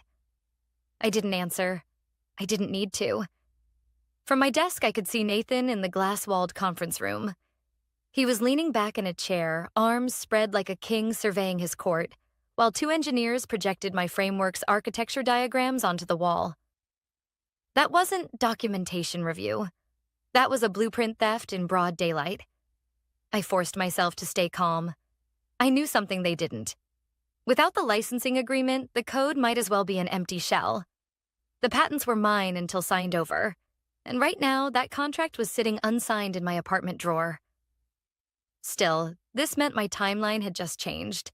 [SPEAKER 1] I didn't answer. I didn't need to. From my desk, I could see Nathan in the glass-walled conference room. He was leaning back in a chair, arms spread like a king surveying his court, while 2 engineers projected my framework's architecture diagrams onto the wall. That wasn't documentation review. That was a blueprint theft in broad daylight. I forced myself to stay calm. I knew something they didn't. Without the licensing agreement, the code might as well be an empty shell. The patents were mine until signed over, and right now that contract was sitting unsigned in my apartment drawer. Still, this meant my timeline had just changed.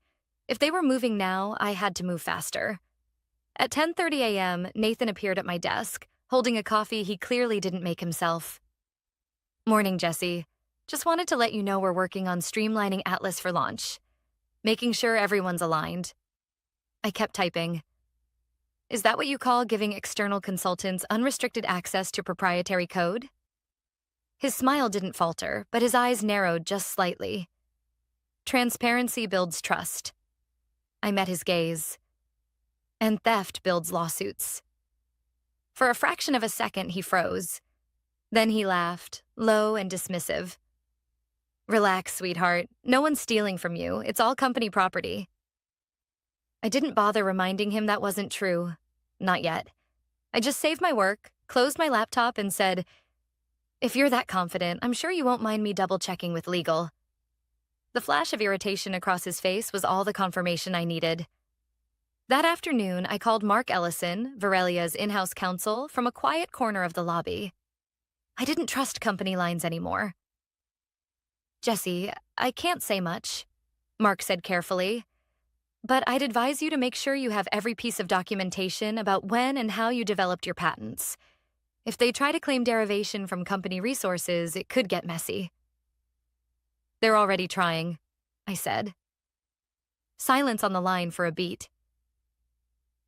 [SPEAKER 1] If they were moving now, I had to move faster. At 10:30 a.m., Nathan appeared at my desk, holding a coffee he clearly didn't make himself. "Morning, Jesse. Just wanted to let you know we're working on streamlining Atlas for launch. Making sure everyone's aligned." I kept typing. "Is that what you call giving external consultants unrestricted access to proprietary code?" His smile didn't falter, but his eyes narrowed just slightly. "Transparency builds trust." I met his gaze. "And theft builds lawsuits." For a fraction of a second, he froze. Then he laughed, low and dismissive. "Relax, sweetheart. No one's stealing from you. It's all company property." I didn't bother reminding him that wasn't true. Not yet. I just saved my work, closed my laptop, and said, "If you're that confident, I'm sure you won't mind me double-checking with legal." The flash of irritation across his face was all the confirmation I needed. That afternoon, I called Mark Ellison, Verelia's in-house counsel, from a quiet corner of the lobby. I didn't trust company lines anymore. "Jesse, I can't say much," Mark said carefully, "but I'd advise you to make sure you have every piece of documentation about when and how you developed your patents. If they try to claim derivation from company resources, it could get messy." "They're already trying," I said. Silence on the line for a beat.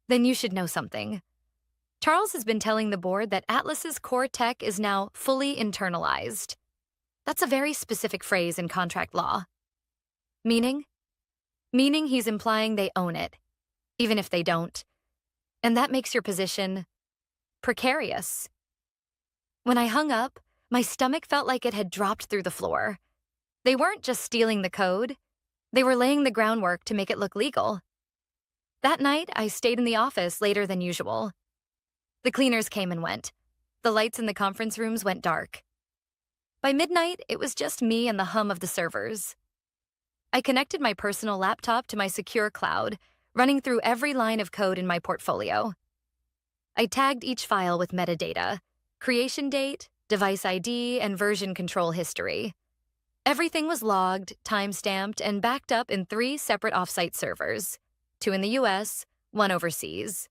[SPEAKER 1] "Then you should know something. Charles has been telling the board that Atlas's core tech is now fully internalized. That's a very specific phrase in contract law. Meaning? Meaning he's implying they own it, even if they don't. And that makes your position precarious." When I hung up, my stomach felt like it had dropped through the floor. They weren't just stealing the code. They were laying the groundwork to make it look legal. That night, I stayed in the office later than usual. The cleaners came and went. The lights in the conference rooms went dark. By midnight, it was just me and the hum of the servers. I connected my personal laptop to my secure cloud, running through every line of code in my portfolio. I tagged each file with metadata: creation date, device ID, and version control history. Everything was logged, time-stamped, and backed up in 3 separate offsite servers, 2 in the US, 1 overseas.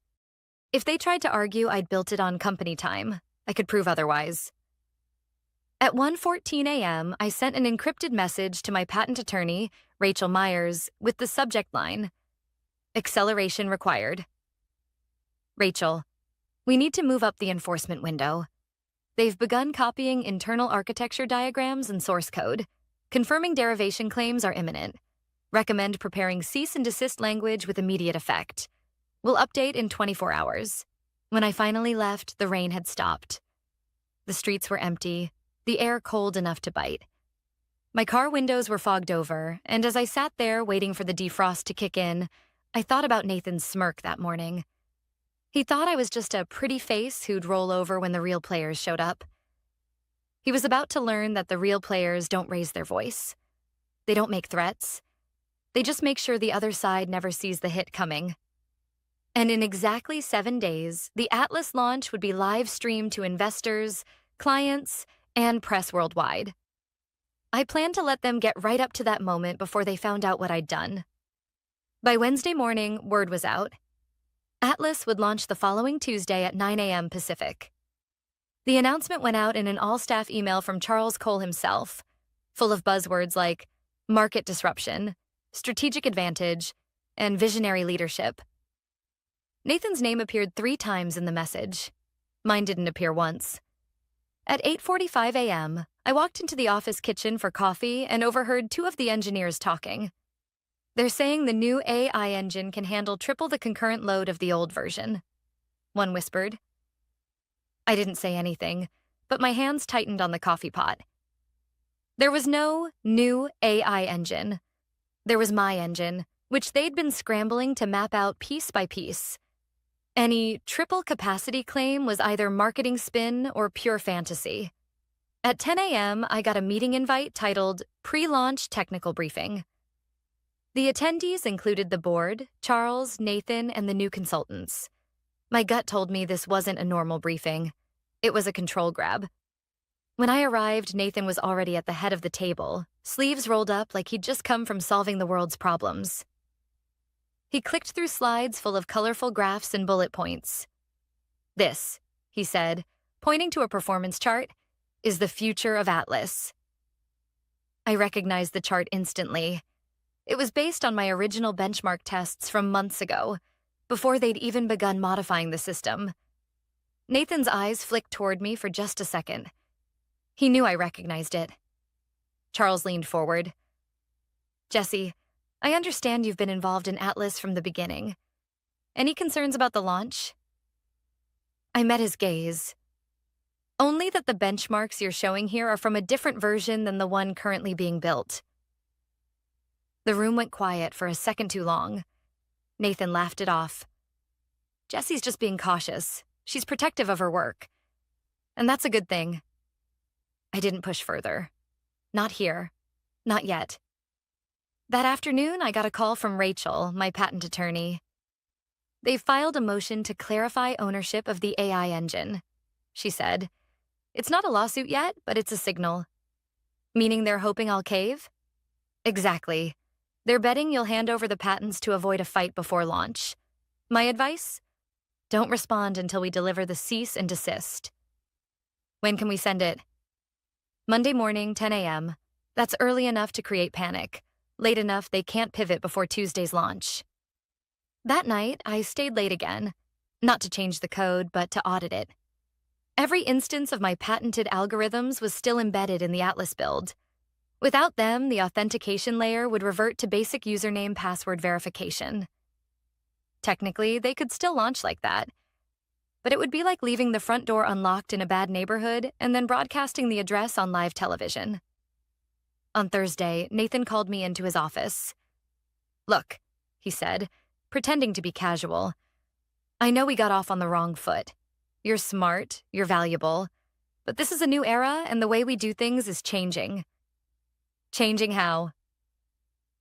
[SPEAKER 1] If they tried to argue I'd built it on company time, I could prove otherwise. At 1:14 a.m., I sent an encrypted message to my patent attorney, Rachel Myers, with the subject line: acceleration required. Rachel, we need to move up the enforcement window. They've begun copying internal architecture diagrams and source code. Confirming derivation claims are imminent. Recommend preparing cease and desist language with immediate effect. We'll update in 24 hours. When I finally left, the rain had stopped. The streets were empty, the air cold enough to bite. My car windows were fogged over, and as I sat there waiting for the defrost to kick in, I thought about Nathan's smirk that morning. He thought I was just a pretty face who'd roll over when the real players showed up. He was about to learn that the real players don't raise their voice. They don't make threats. They just make sure the other side never sees the hit coming. And in exactly 7 days, the Atlas launch would be live streamed to investors, clients, and press worldwide. I planned to let them get right up to that moment before they found out what I'd done. By Wednesday morning, word was out. Atlas would launch the following Tuesday at 9 a.m. Pacific. The announcement went out in an all-staff email from Charles Cole himself, full of buzzwords like market disruption, strategic advantage, and visionary leadership. Nathan's name appeared 3 times in the message. Mine didn't appear once. At 8:45 a.m., I walked into the office kitchen for coffee and overheard 2 of the engineers talking. They're saying the new AI engine can handle triple the concurrent load of the old version. One whispered. I didn't say anything, but my hands tightened on the coffee pot. There was no new AI engine. There was my engine, which they'd been scrambling to map out piece by piece. Any triple capacity claim was either marketing spin or pure fantasy. At 10 a.m., I got a meeting invite titled Pre-Launch Technical Briefing. The attendees included the board, Charles, Nathan, and the new consultants. My gut told me this wasn't a normal briefing. It was a control grab. When I arrived, Nathan was already at the head of the table, sleeves rolled up like he'd just come from solving the world's problems. He clicked through slides full of colorful graphs and bullet points. This, he said, pointing to a performance chart, is the future of Atlas. I recognized the chart instantly. It was based on my original benchmark tests from months ago, before they'd even begun modifying the system. Nathan's eyes flicked toward me for just a second. He knew I recognized it. Charles leaned forward. Jesse, I understand you've been involved in Atlas from the beginning. Any concerns about the launch? I met his gaze. Only that the benchmarks you're showing here are from a different version than the one currently being built. The room went quiet for a second too long. Nathan laughed it off. Jesse's just being cautious. She's protective of her work. And that's a good thing. I didn't push further. Not here. Not yet. That afternoon, I got a call from Rachel, my patent attorney. They filed a motion to clarify ownership of the AI engine. She said, it's not a lawsuit yet, but it's a signal. Meaning they're hoping I'll cave? Exactly. They're betting you'll hand over the patents to avoid a fight before launch. My advice? Don't respond until we deliver the cease and desist. When can we send it? Monday morning, 10 a.m. That's early enough to create panic. Late enough they can't pivot before Tuesday's launch. That night, I stayed late again. Not to change the code, but to audit it. Every instance of my patented algorithms was still embedded in the Atlas build. Without them, the authentication layer would revert to basic username password verification. Technically, they could still launch like that. But it would be like leaving the front door unlocked in a bad neighborhood and then broadcasting the address on live television. On Thursday, Nathan called me into his office. Look, he said, pretending to be casual. I know we got off on the wrong foot. You're smart, you're valuable, but this is a new era and the way we do things is changing. Changing how?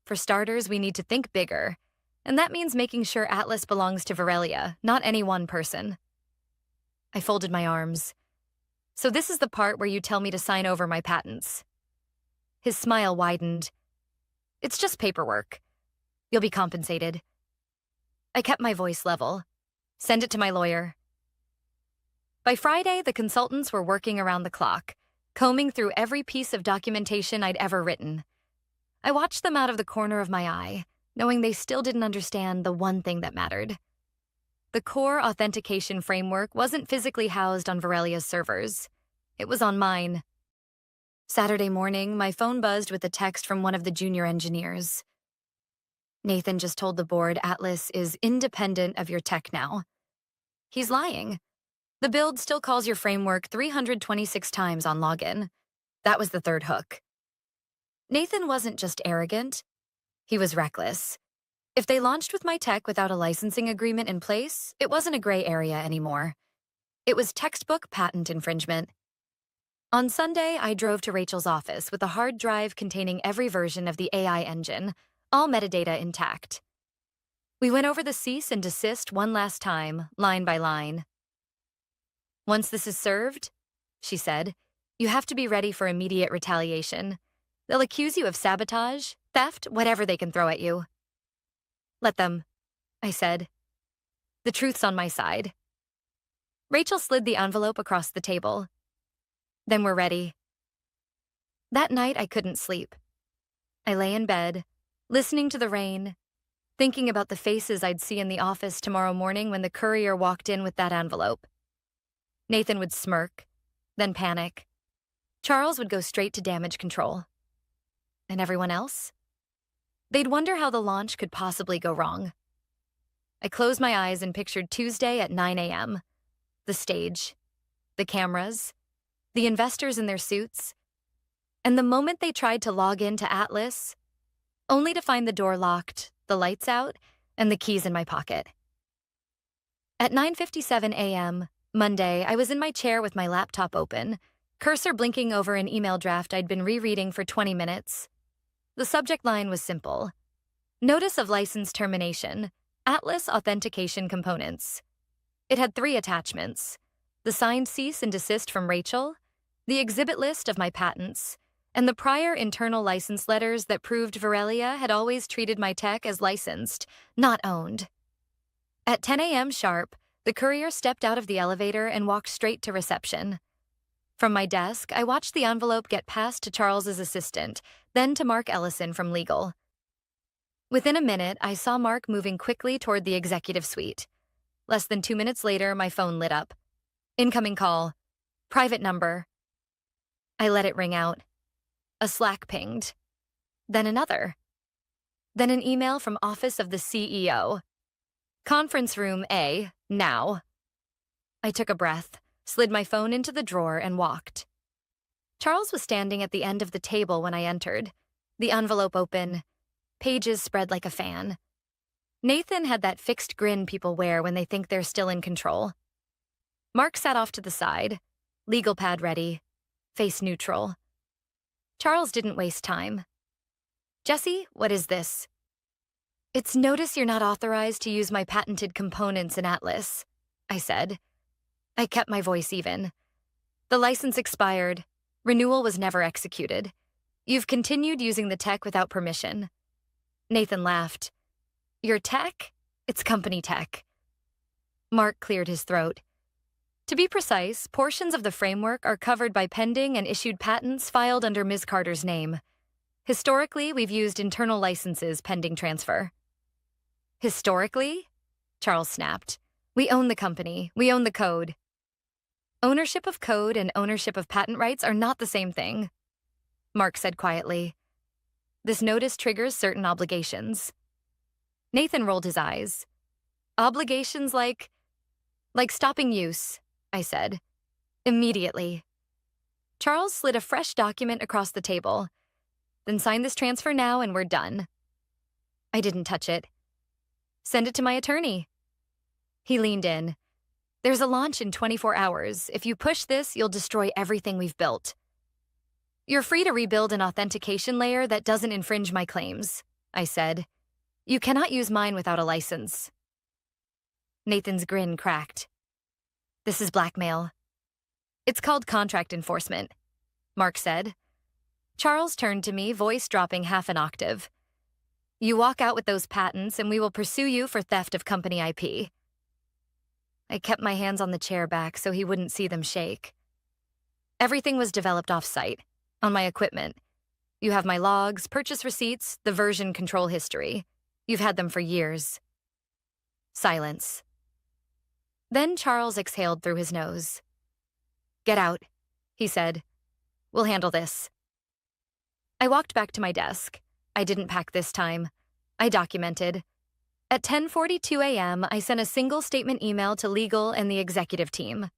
[SPEAKER 1] For starters, we need to think bigger, and that means making sure Atlas belongs to Varelia, not any one person. I folded my arms. So this is the part where you tell me to sign over my patents. His smile widened. It's just paperwork. You'll be compensated. I kept my voice level. Send it to my lawyer. By Friday, the consultants were working around the clock, combing through every piece of documentation I'd ever written. I watched them out of the corner of my eye, knowing they still didn't understand the one thing that mattered. The core authentication framework wasn't physically housed on Varelia's servers. It was on mine. Saturday morning, my phone buzzed with a text from one of the junior engineers. Nathan just told the board Atlas is independent of your tech now. He's lying. The build still calls your framework 326 times on login. That was the third hook. Nathan wasn't just arrogant. He was reckless. If they launched with my tech without a licensing agreement in place, it wasn't a gray area anymore. It was textbook patent infringement. On Sunday, I drove to Rachel's office with a hard drive containing every version of the AI engine, all metadata intact. We went over the cease and desist one last time, line by line. Once this is served, she said, you have to be ready for immediate retaliation. They'll accuse you of sabotage, theft, whatever they can throw at you. Let them, I said. The truth's on my side. Rachel slid the envelope across the table. Then we're ready. That night, I couldn't sleep. I lay in bed, listening to the rain, thinking about the faces I'd see in the office tomorrow morning when the courier walked in with that envelope. Nathan would smirk, then panic. Charles would go straight to damage control. And everyone else? They'd wonder how the launch could possibly go wrong. I closed my eyes and pictured Tuesday at 9 a.m. The stage, the cameras, the investors in their suits, and the moment they tried to log into Atlas, only to find the door locked, the lights out, and the keys in my pocket. At 9:57 a.m., Monday, I was in my chair with my laptop open, cursor blinking over an email draft I'd been rereading for 20 minutes. The subject line was simple. Notice of license termination, Atlas authentication components. It had 3 attachments: the signed cease and desist from Rachel, the exhibit list of my patents, and the prior internal license letters that proved Varelia had always treated my tech as licensed, not owned. At 10 a.m. sharp, the courier stepped out of the elevator and walked straight to reception. From my desk, I watched the envelope get passed to Charles's assistant, then to Mark Ellison from legal. Within a minute, I saw Mark moving quickly toward the executive suite. Less than 2 minutes later, my phone lit up. Incoming call. Private number. I let it ring out. A Slack pinged. Then another. Then an email from Office of the CEO. Conference room A, now. I took a breath, slid my phone into the drawer, and walked. Charles was standing at the end of the table when I entered, the envelope open, pages spread like a fan. Nathan had that fixed grin people wear when they think they're still in control. Mark sat off to the side, legal pad ready, face neutral. Charles didn't waste time. Jesse, what is this? It's notice you're not authorized to use my patented components in Atlas, I said. I kept my voice even. The license expired. Renewal was never executed. You've continued using the tech without permission. Nathan laughed. Your tech? It's company tech. Mark cleared his throat. To be precise, portions of the framework are covered by pending and issued patents filed under Ms. Carter's name. Historically, we've used internal licenses pending transfer. Historically? Charles snapped. We own the company. We own the code. Ownership of code and ownership of patent rights are not the same thing, Mark said quietly. This notice triggers certain obligations. Nathan rolled his eyes. Obligations like stopping use, I said. Immediately. Charles slid a fresh document across the table. Then sign this transfer now and we're done. I didn't touch it. Send it to my attorney. He leaned in. There's a launch in 24 hours. If you push this, you'll destroy everything we've built. You're free to rebuild an authentication layer that doesn't infringe my claims, I said. You cannot use mine without a license. Nathan's grin cracked. This is blackmail. It's called contract enforcement, Mark said. Charles turned to me, voice dropping half an octave. You walk out with those patents and we will pursue you for theft of company IP. I kept my hands on the chair back so he wouldn't see them shake. Everything was developed off-site, on my equipment. You have my logs, purchase receipts, the version control history. You've had them for years. Silence. Then Charles exhaled through his nose. Get out, he said. We'll handle this. I walked back to my desk. I didn't pack this time. I documented. At 10:42 a.m., I sent a single statement email to legal and the executive team.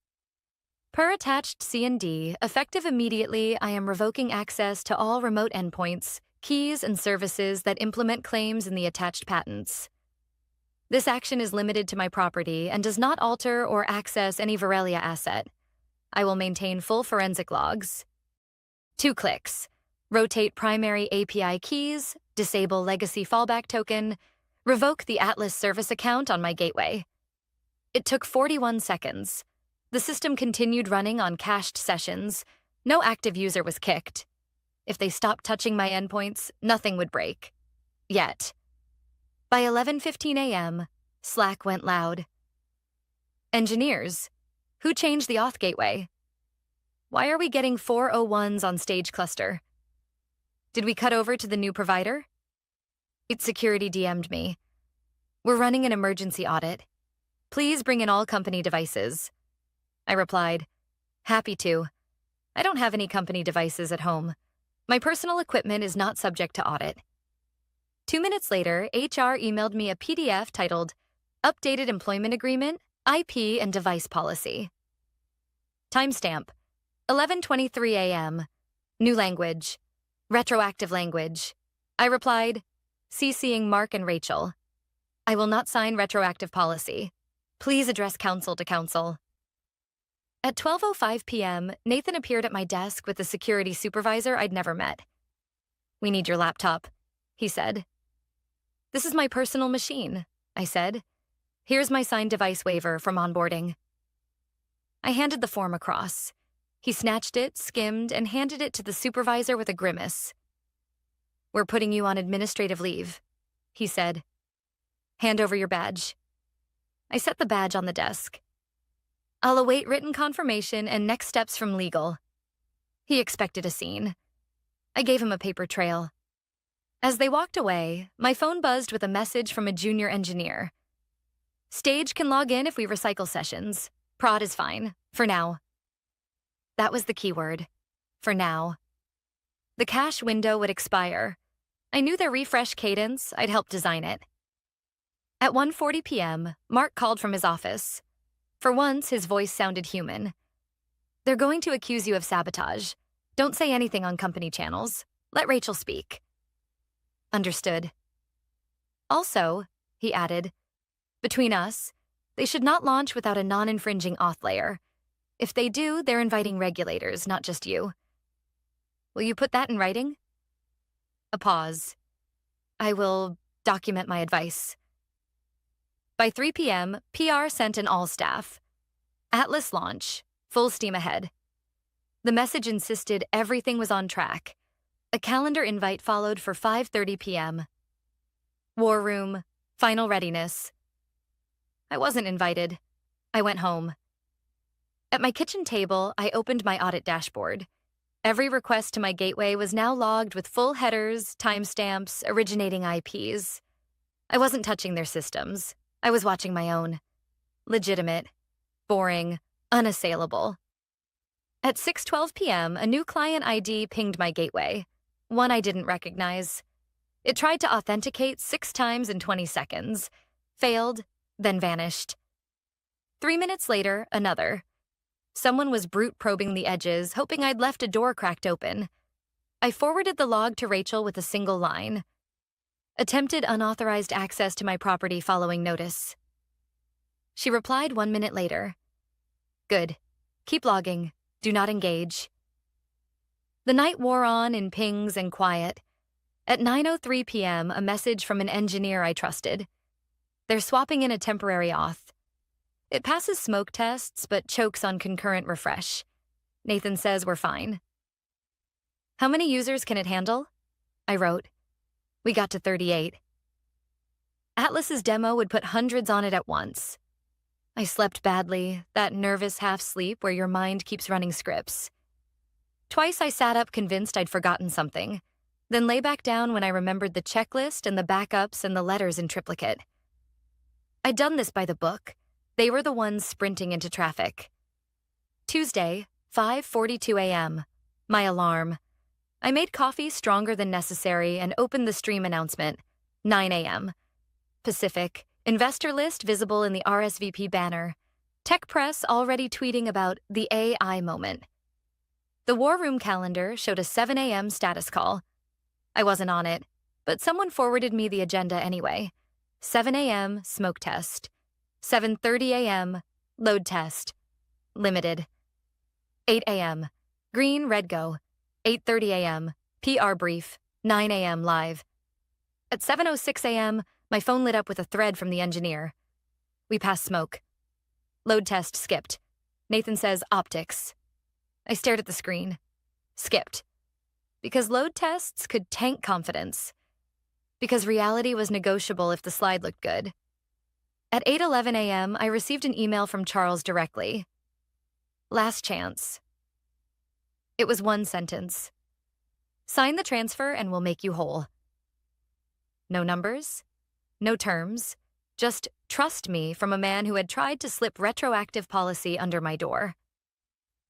[SPEAKER 1] Per attached C&D, effective immediately, I am revoking access to all remote endpoints, keys, and services that implement claims in the attached patents. This action is limited to my property and does not alter or access any Varelia asset. I will maintain full forensic logs. 2 clicks. Rotate primary API keys, disable legacy fallback token, revoke the Atlas service account on my gateway. It took 41 seconds. The system continued running on cached sessions. No active user was kicked. If they stopped touching my endpoints, nothing would break. Yet. By 11:15 a.m., Slack went loud. Engineers, who changed the auth gateway? Why are we getting 401s on stage cluster? Did we cut over to the new provider? Its security DM'd me. We're running an emergency audit. Please bring in all company devices. I replied, happy to. I don't have any company devices at home. My personal equipment is not subject to audit. 2 minutes later, HR emailed me a PDF titled Updated Employment Agreement, IP and Device Policy. Timestamp, 11:23 a.m. New language. Retroactive language. I replied, CCing Mark and Rachel. I will not sign retroactive policy. Please address counsel to counsel. At 12:05 p.m., Nathan appeared at my desk with a security supervisor I'd never met. We need your laptop, he said. This is my personal machine, I said. Here's my signed device waiver from onboarding. I handed the form across. He snatched it, skimmed, and handed it to the supervisor with a grimace. We're putting you on administrative leave, he said. Hand over your badge. I set the badge on the desk. I'll await written confirmation and next steps from legal. He expected a scene. I gave him a paper trail. As they walked away, my phone buzzed with a message from a junior engineer. Stage can log in if we recycle sessions. Prod is fine, for now. That was the keyword. For now. The cache window would expire. I knew their refresh cadence. I'd helped design it. At 1:40 p.m., Mark called from his office. For once, his voice sounded human. They're going to accuse you of sabotage. Don't say anything on company channels. Let Rachel speak. Understood. Also, he added, between us, they should not launch without a non-infringing auth layer. If they do, they're inviting regulators, not just you. Will you put that in writing? A pause. I will document my advice. By 3 p.m., PR sent an all-staff. Atlas launch, full steam ahead. The message insisted everything was on track. A calendar invite followed for 5:30 p.m. War room, final readiness. I wasn't invited. I went home. At my kitchen table, I opened my audit dashboard. Every request to my gateway was now logged with full headers, timestamps, originating IPs. I wasn't touching their systems. I was watching my own. Legitimate, boring, unassailable. At 6:12 p.m., a new client ID pinged my gateway, one I didn't recognize. It tried to authenticate 6 times in 20 seconds, failed, then vanished. 3 minutes later, another. Someone was brute probing the edges, hoping I'd left a door cracked open. I forwarded the log to Rachel with a single line. Attempted unauthorized access to my property following notice. She replied 1 minute later. Good. Keep logging. Do not engage. The night wore on in pings and quiet. At 9:03 p.m., a message from an engineer I trusted. They're swapping in a temporary auth. It passes smoke tests, but chokes on concurrent refresh. Nathan says we're fine. How many users can it handle? I wrote. We got to 38. Atlas's demo would put hundreds on it at once. I slept badly, that nervous half-sleep where your mind keeps running scripts. Twice I sat up convinced I'd forgotten something, then lay back down when I remembered the checklist and the backups and the letters in triplicate. I'd done this by the book. They were the ones sprinting into traffic. Tuesday, 5:42 a.m. My alarm. I made coffee stronger than necessary and opened the stream announcement. 9 a.m. Pacific. Investor list visible in the RSVP banner. Tech press already tweeting about the AI moment. The War Room calendar showed a 7 a.m. status call. I wasn't on it, but someone forwarded me the agenda anyway. 7 a.m. smoke test. 7:30 a.m. load test. Limited. 8 a.m. green, red go. 8:30 a.m. PR brief. 9 a.m. live. At 7:06 a.m., my phone lit up with a thread from the engineer. We passed smoke. Load test skipped. Nathan says optics. I stared at the screen. Skipped. Because load tests could tank confidence. Because reality was negotiable if the slide looked good. At 8:11 a.m., I received an email from Charles directly. Last chance. It was one sentence. Sign the transfer and we'll make you whole. No numbers, no terms, just trust me from a man who had tried to slip retroactive policy under my door.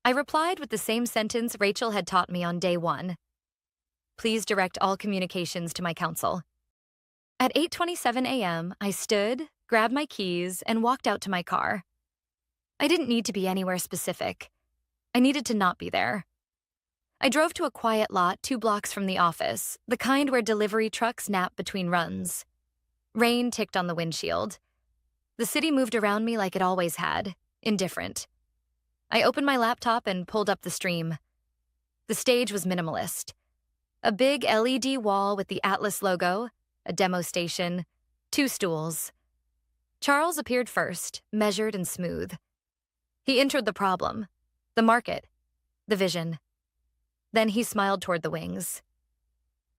[SPEAKER 1] I replied with the same sentence Rachel had taught me on day 1. Please direct all communications to my counsel. At 8:27 a.m., I stood, grabbed my keys, and walked out to my car. I didn't need to be anywhere specific. I needed to not be there. I drove to a quiet lot 2 blocks from the office, the kind where delivery trucks nap between runs. Rain ticked on the windshield. The city moved around me like it always had, indifferent. I opened my laptop and pulled up the stream. The stage was minimalist. A big LED wall with the Atlas logo, a demo station, 2 stools. Charles appeared first, measured and smooth. He entered the problem, the market, the vision. Then he smiled toward the wings.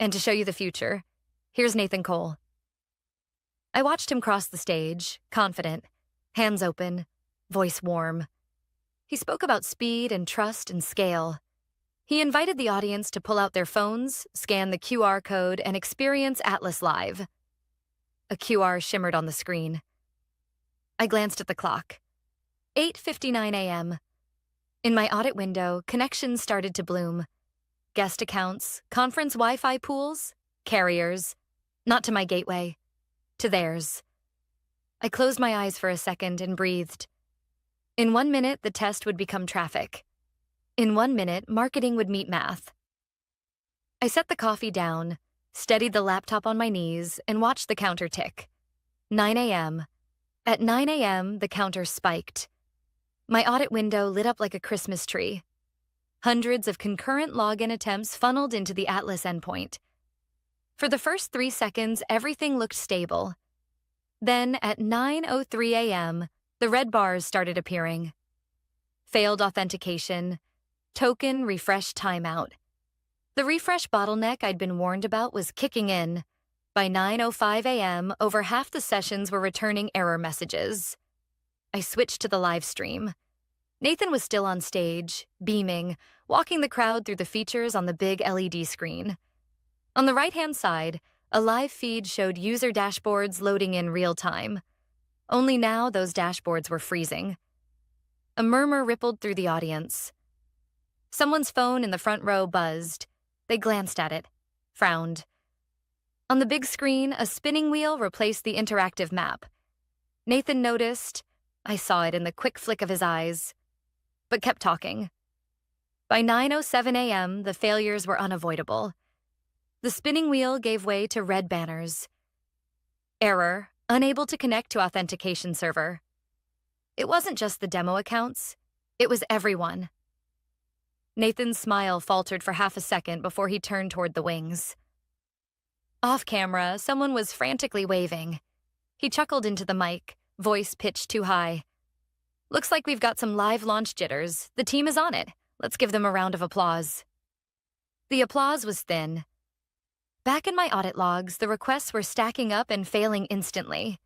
[SPEAKER 1] And to show you the future, here's Nathan Cole. I watched him cross the stage, confident, hands open, voice warm. He spoke about speed and trust and scale. He invited the audience to pull out their phones, scan the QR code, and experience Atlas live. A QR shimmered on the screen. I glanced at the clock. 8:59 a.m. In my audit window, connections started to bloom. Guest accounts, conference Wi-Fi pools, carriers. Not to my gateway, to theirs. I closed my eyes for a second and breathed. In 1 minute, the test would become traffic. In 1 minute, marketing would meet math. I set the coffee down, steadied the laptop on my knees, and watched the counter tick. 9 a.m. At 9 a.m., the counter spiked. My audit window lit up like a Christmas tree. Hundreds of concurrent login attempts funneled into the Atlas endpoint. For the first 3 seconds, everything looked stable. Then, at 9:03 a.m., the red bars started appearing. Failed authentication. Token refresh timeout. The refresh bottleneck I'd been warned about was kicking in. By 9:05 a.m., over half the sessions were returning error messages. I switched to the live stream. Nathan was still on stage, beaming, walking the crowd through the features on the big LED screen. On the right-hand side, a live feed showed user dashboards loading in real time. Only now those dashboards were freezing. A murmur rippled through the audience. Someone's phone in the front row buzzed. They glanced at it, frowned. On the big screen, a spinning wheel replaced the interactive map. Nathan noticed. I saw it in the quick flick of his eyes, but kept talking. By 9:07 a.m., the failures were unavoidable. The spinning wheel gave way to red banners, Error, unable to connect to authentication server. It wasn't just the demo accounts, it was everyone. Nathan's smile faltered for half a second before he turned toward the wings. Off camera, someone was frantically waving. He chuckled into the mic, voice pitched too high. Looks like we've got some live launch jitters. The team is on it. Let's give them a round of applause. The applause was thin. Back in my audit logs, the requests were stacking up and failing instantly.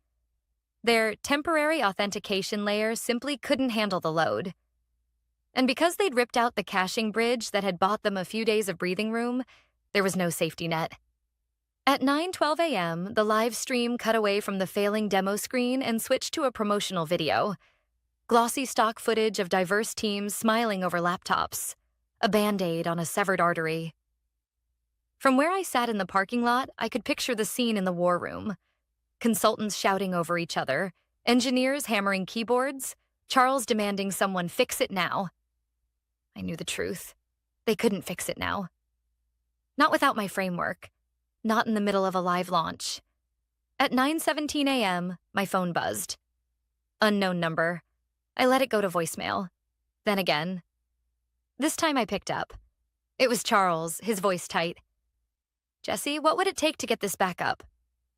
[SPEAKER 1] Their temporary authentication layer simply couldn't handle the load. And because they'd ripped out the caching bridge that had bought them a few days of breathing room, there was no safety net. At 9:12 a.m., the live stream cut away from the failing demo screen and switched to a promotional video. Glossy stock footage of diverse teams smiling over laptops. A Band-Aid on a severed artery. From where I sat in the parking lot, I could picture the scene in the war room. Consultants shouting over each other, engineers hammering keyboards, Charles demanding someone fix it now. I knew the truth. They couldn't fix it now. Not without my framework. Not in the middle of a live launch. At 9:17 a.m., my phone buzzed. Unknown number. I let it go to voicemail. Then again. This time I picked up. It was Charles, his voice tight. Jesse, what would it take to get this back up?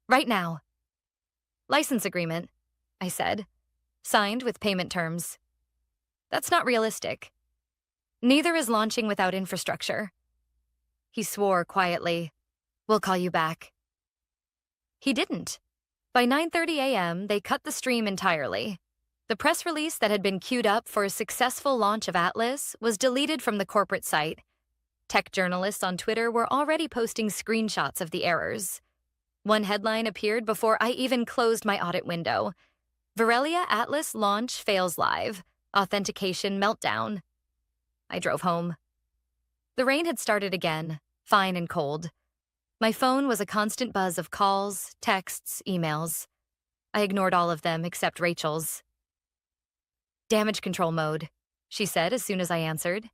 [SPEAKER 1] Right now. License agreement, I said. Signed with payment terms. That's not realistic. Neither is launching without infrastructure. He swore quietly. We'll call you back. He didn't. By 9:30 a.m., they cut the stream entirely. The press release that had been queued up for a successful launch of Atlas was deleted from the corporate site. Tech journalists on Twitter were already posting screenshots of the errors. One headline appeared before I even closed my audit window. Verelia Atlas launch fails live. Authentication meltdown. I drove home. The rain had started again, fine and cold. My phone was a constant buzz of calls, texts, emails. I ignored all of them except Rachel's. Damage control mode, she said as soon as I answered.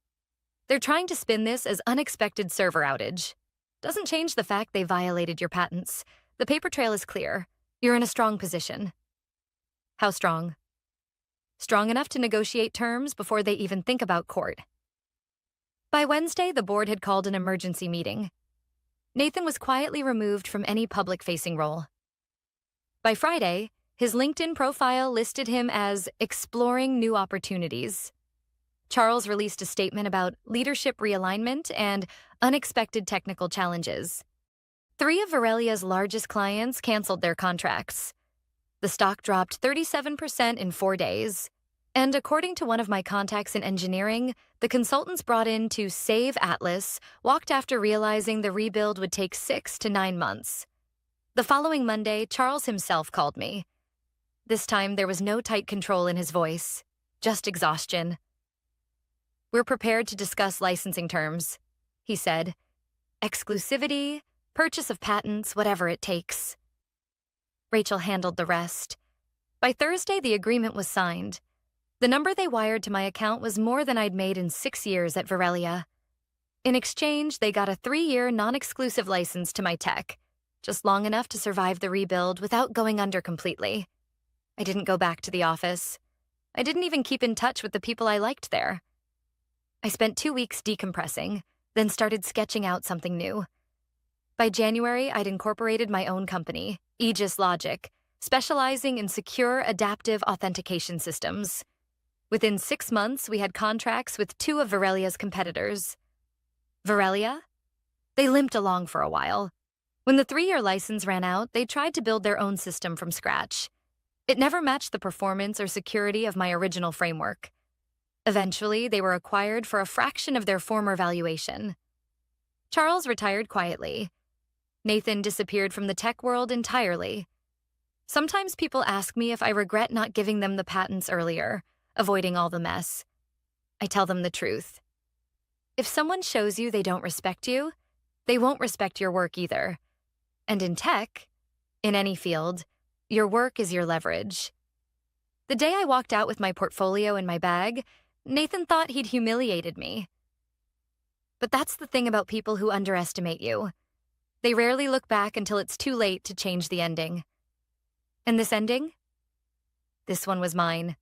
[SPEAKER 1] They're trying to spin this as unexpected server outage. Doesn't change the fact they violated your patents. The paper trail is clear. You're in a strong position. How strong? Strong enough to negotiate terms before they even think about court. By Wednesday, the board had called an emergency meeting. Nathan was quietly removed from any public-facing role. By Friday, his LinkedIn profile listed him as exploring new opportunities. Charles released a statement about leadership realignment and unexpected technical challenges. 3 of Verelia's largest clients canceled their contracts. The stock dropped 37% in 4 days. And according to one of my contacts in engineering, the consultants brought in to save Atlas walked after realizing the rebuild would take 6 to 9 months. The following Monday, Charles himself called me. This time, there was no tight control in his voice, just exhaustion. We're prepared to discuss licensing terms, he said. Exclusivity, purchase of patents, whatever it takes. Rachel handled the rest. By Thursday, the agreement was signed. The number they wired to my account was more than I'd made in 6 years at Verelia. In exchange, they got a 3-year non-exclusive license to my tech, just long enough to survive the rebuild without going under completely. I didn't go back to the office. I didn't even keep in touch with the people I liked there. I spent 2 weeks decompressing, then started sketching out something new. By January, I'd incorporated my own company, Aegis Logic, specializing in secure, adaptive authentication systems. Within 6 months, we had contracts with 2 of Verelia's competitors. Verelia? They limped along for a while. When the 3-year license ran out, they tried to build their own system from scratch. It never matched the performance or security of my original framework. Eventually, they were acquired for a fraction of their former valuation. Charles retired quietly. Nathan disappeared from the tech world entirely. Sometimes people ask me if I regret not giving them the patents earlier, avoiding all the mess. I tell them the truth. If someone shows you they don't respect you, they won't respect your work either. And in tech, in any field, your work is your leverage. The day I walked out with my portfolio in my bag, Nathan thought he'd humiliated me. But that's the thing about people who underestimate you. They rarely look back until it's too late to change the ending. And this ending? This one was mine.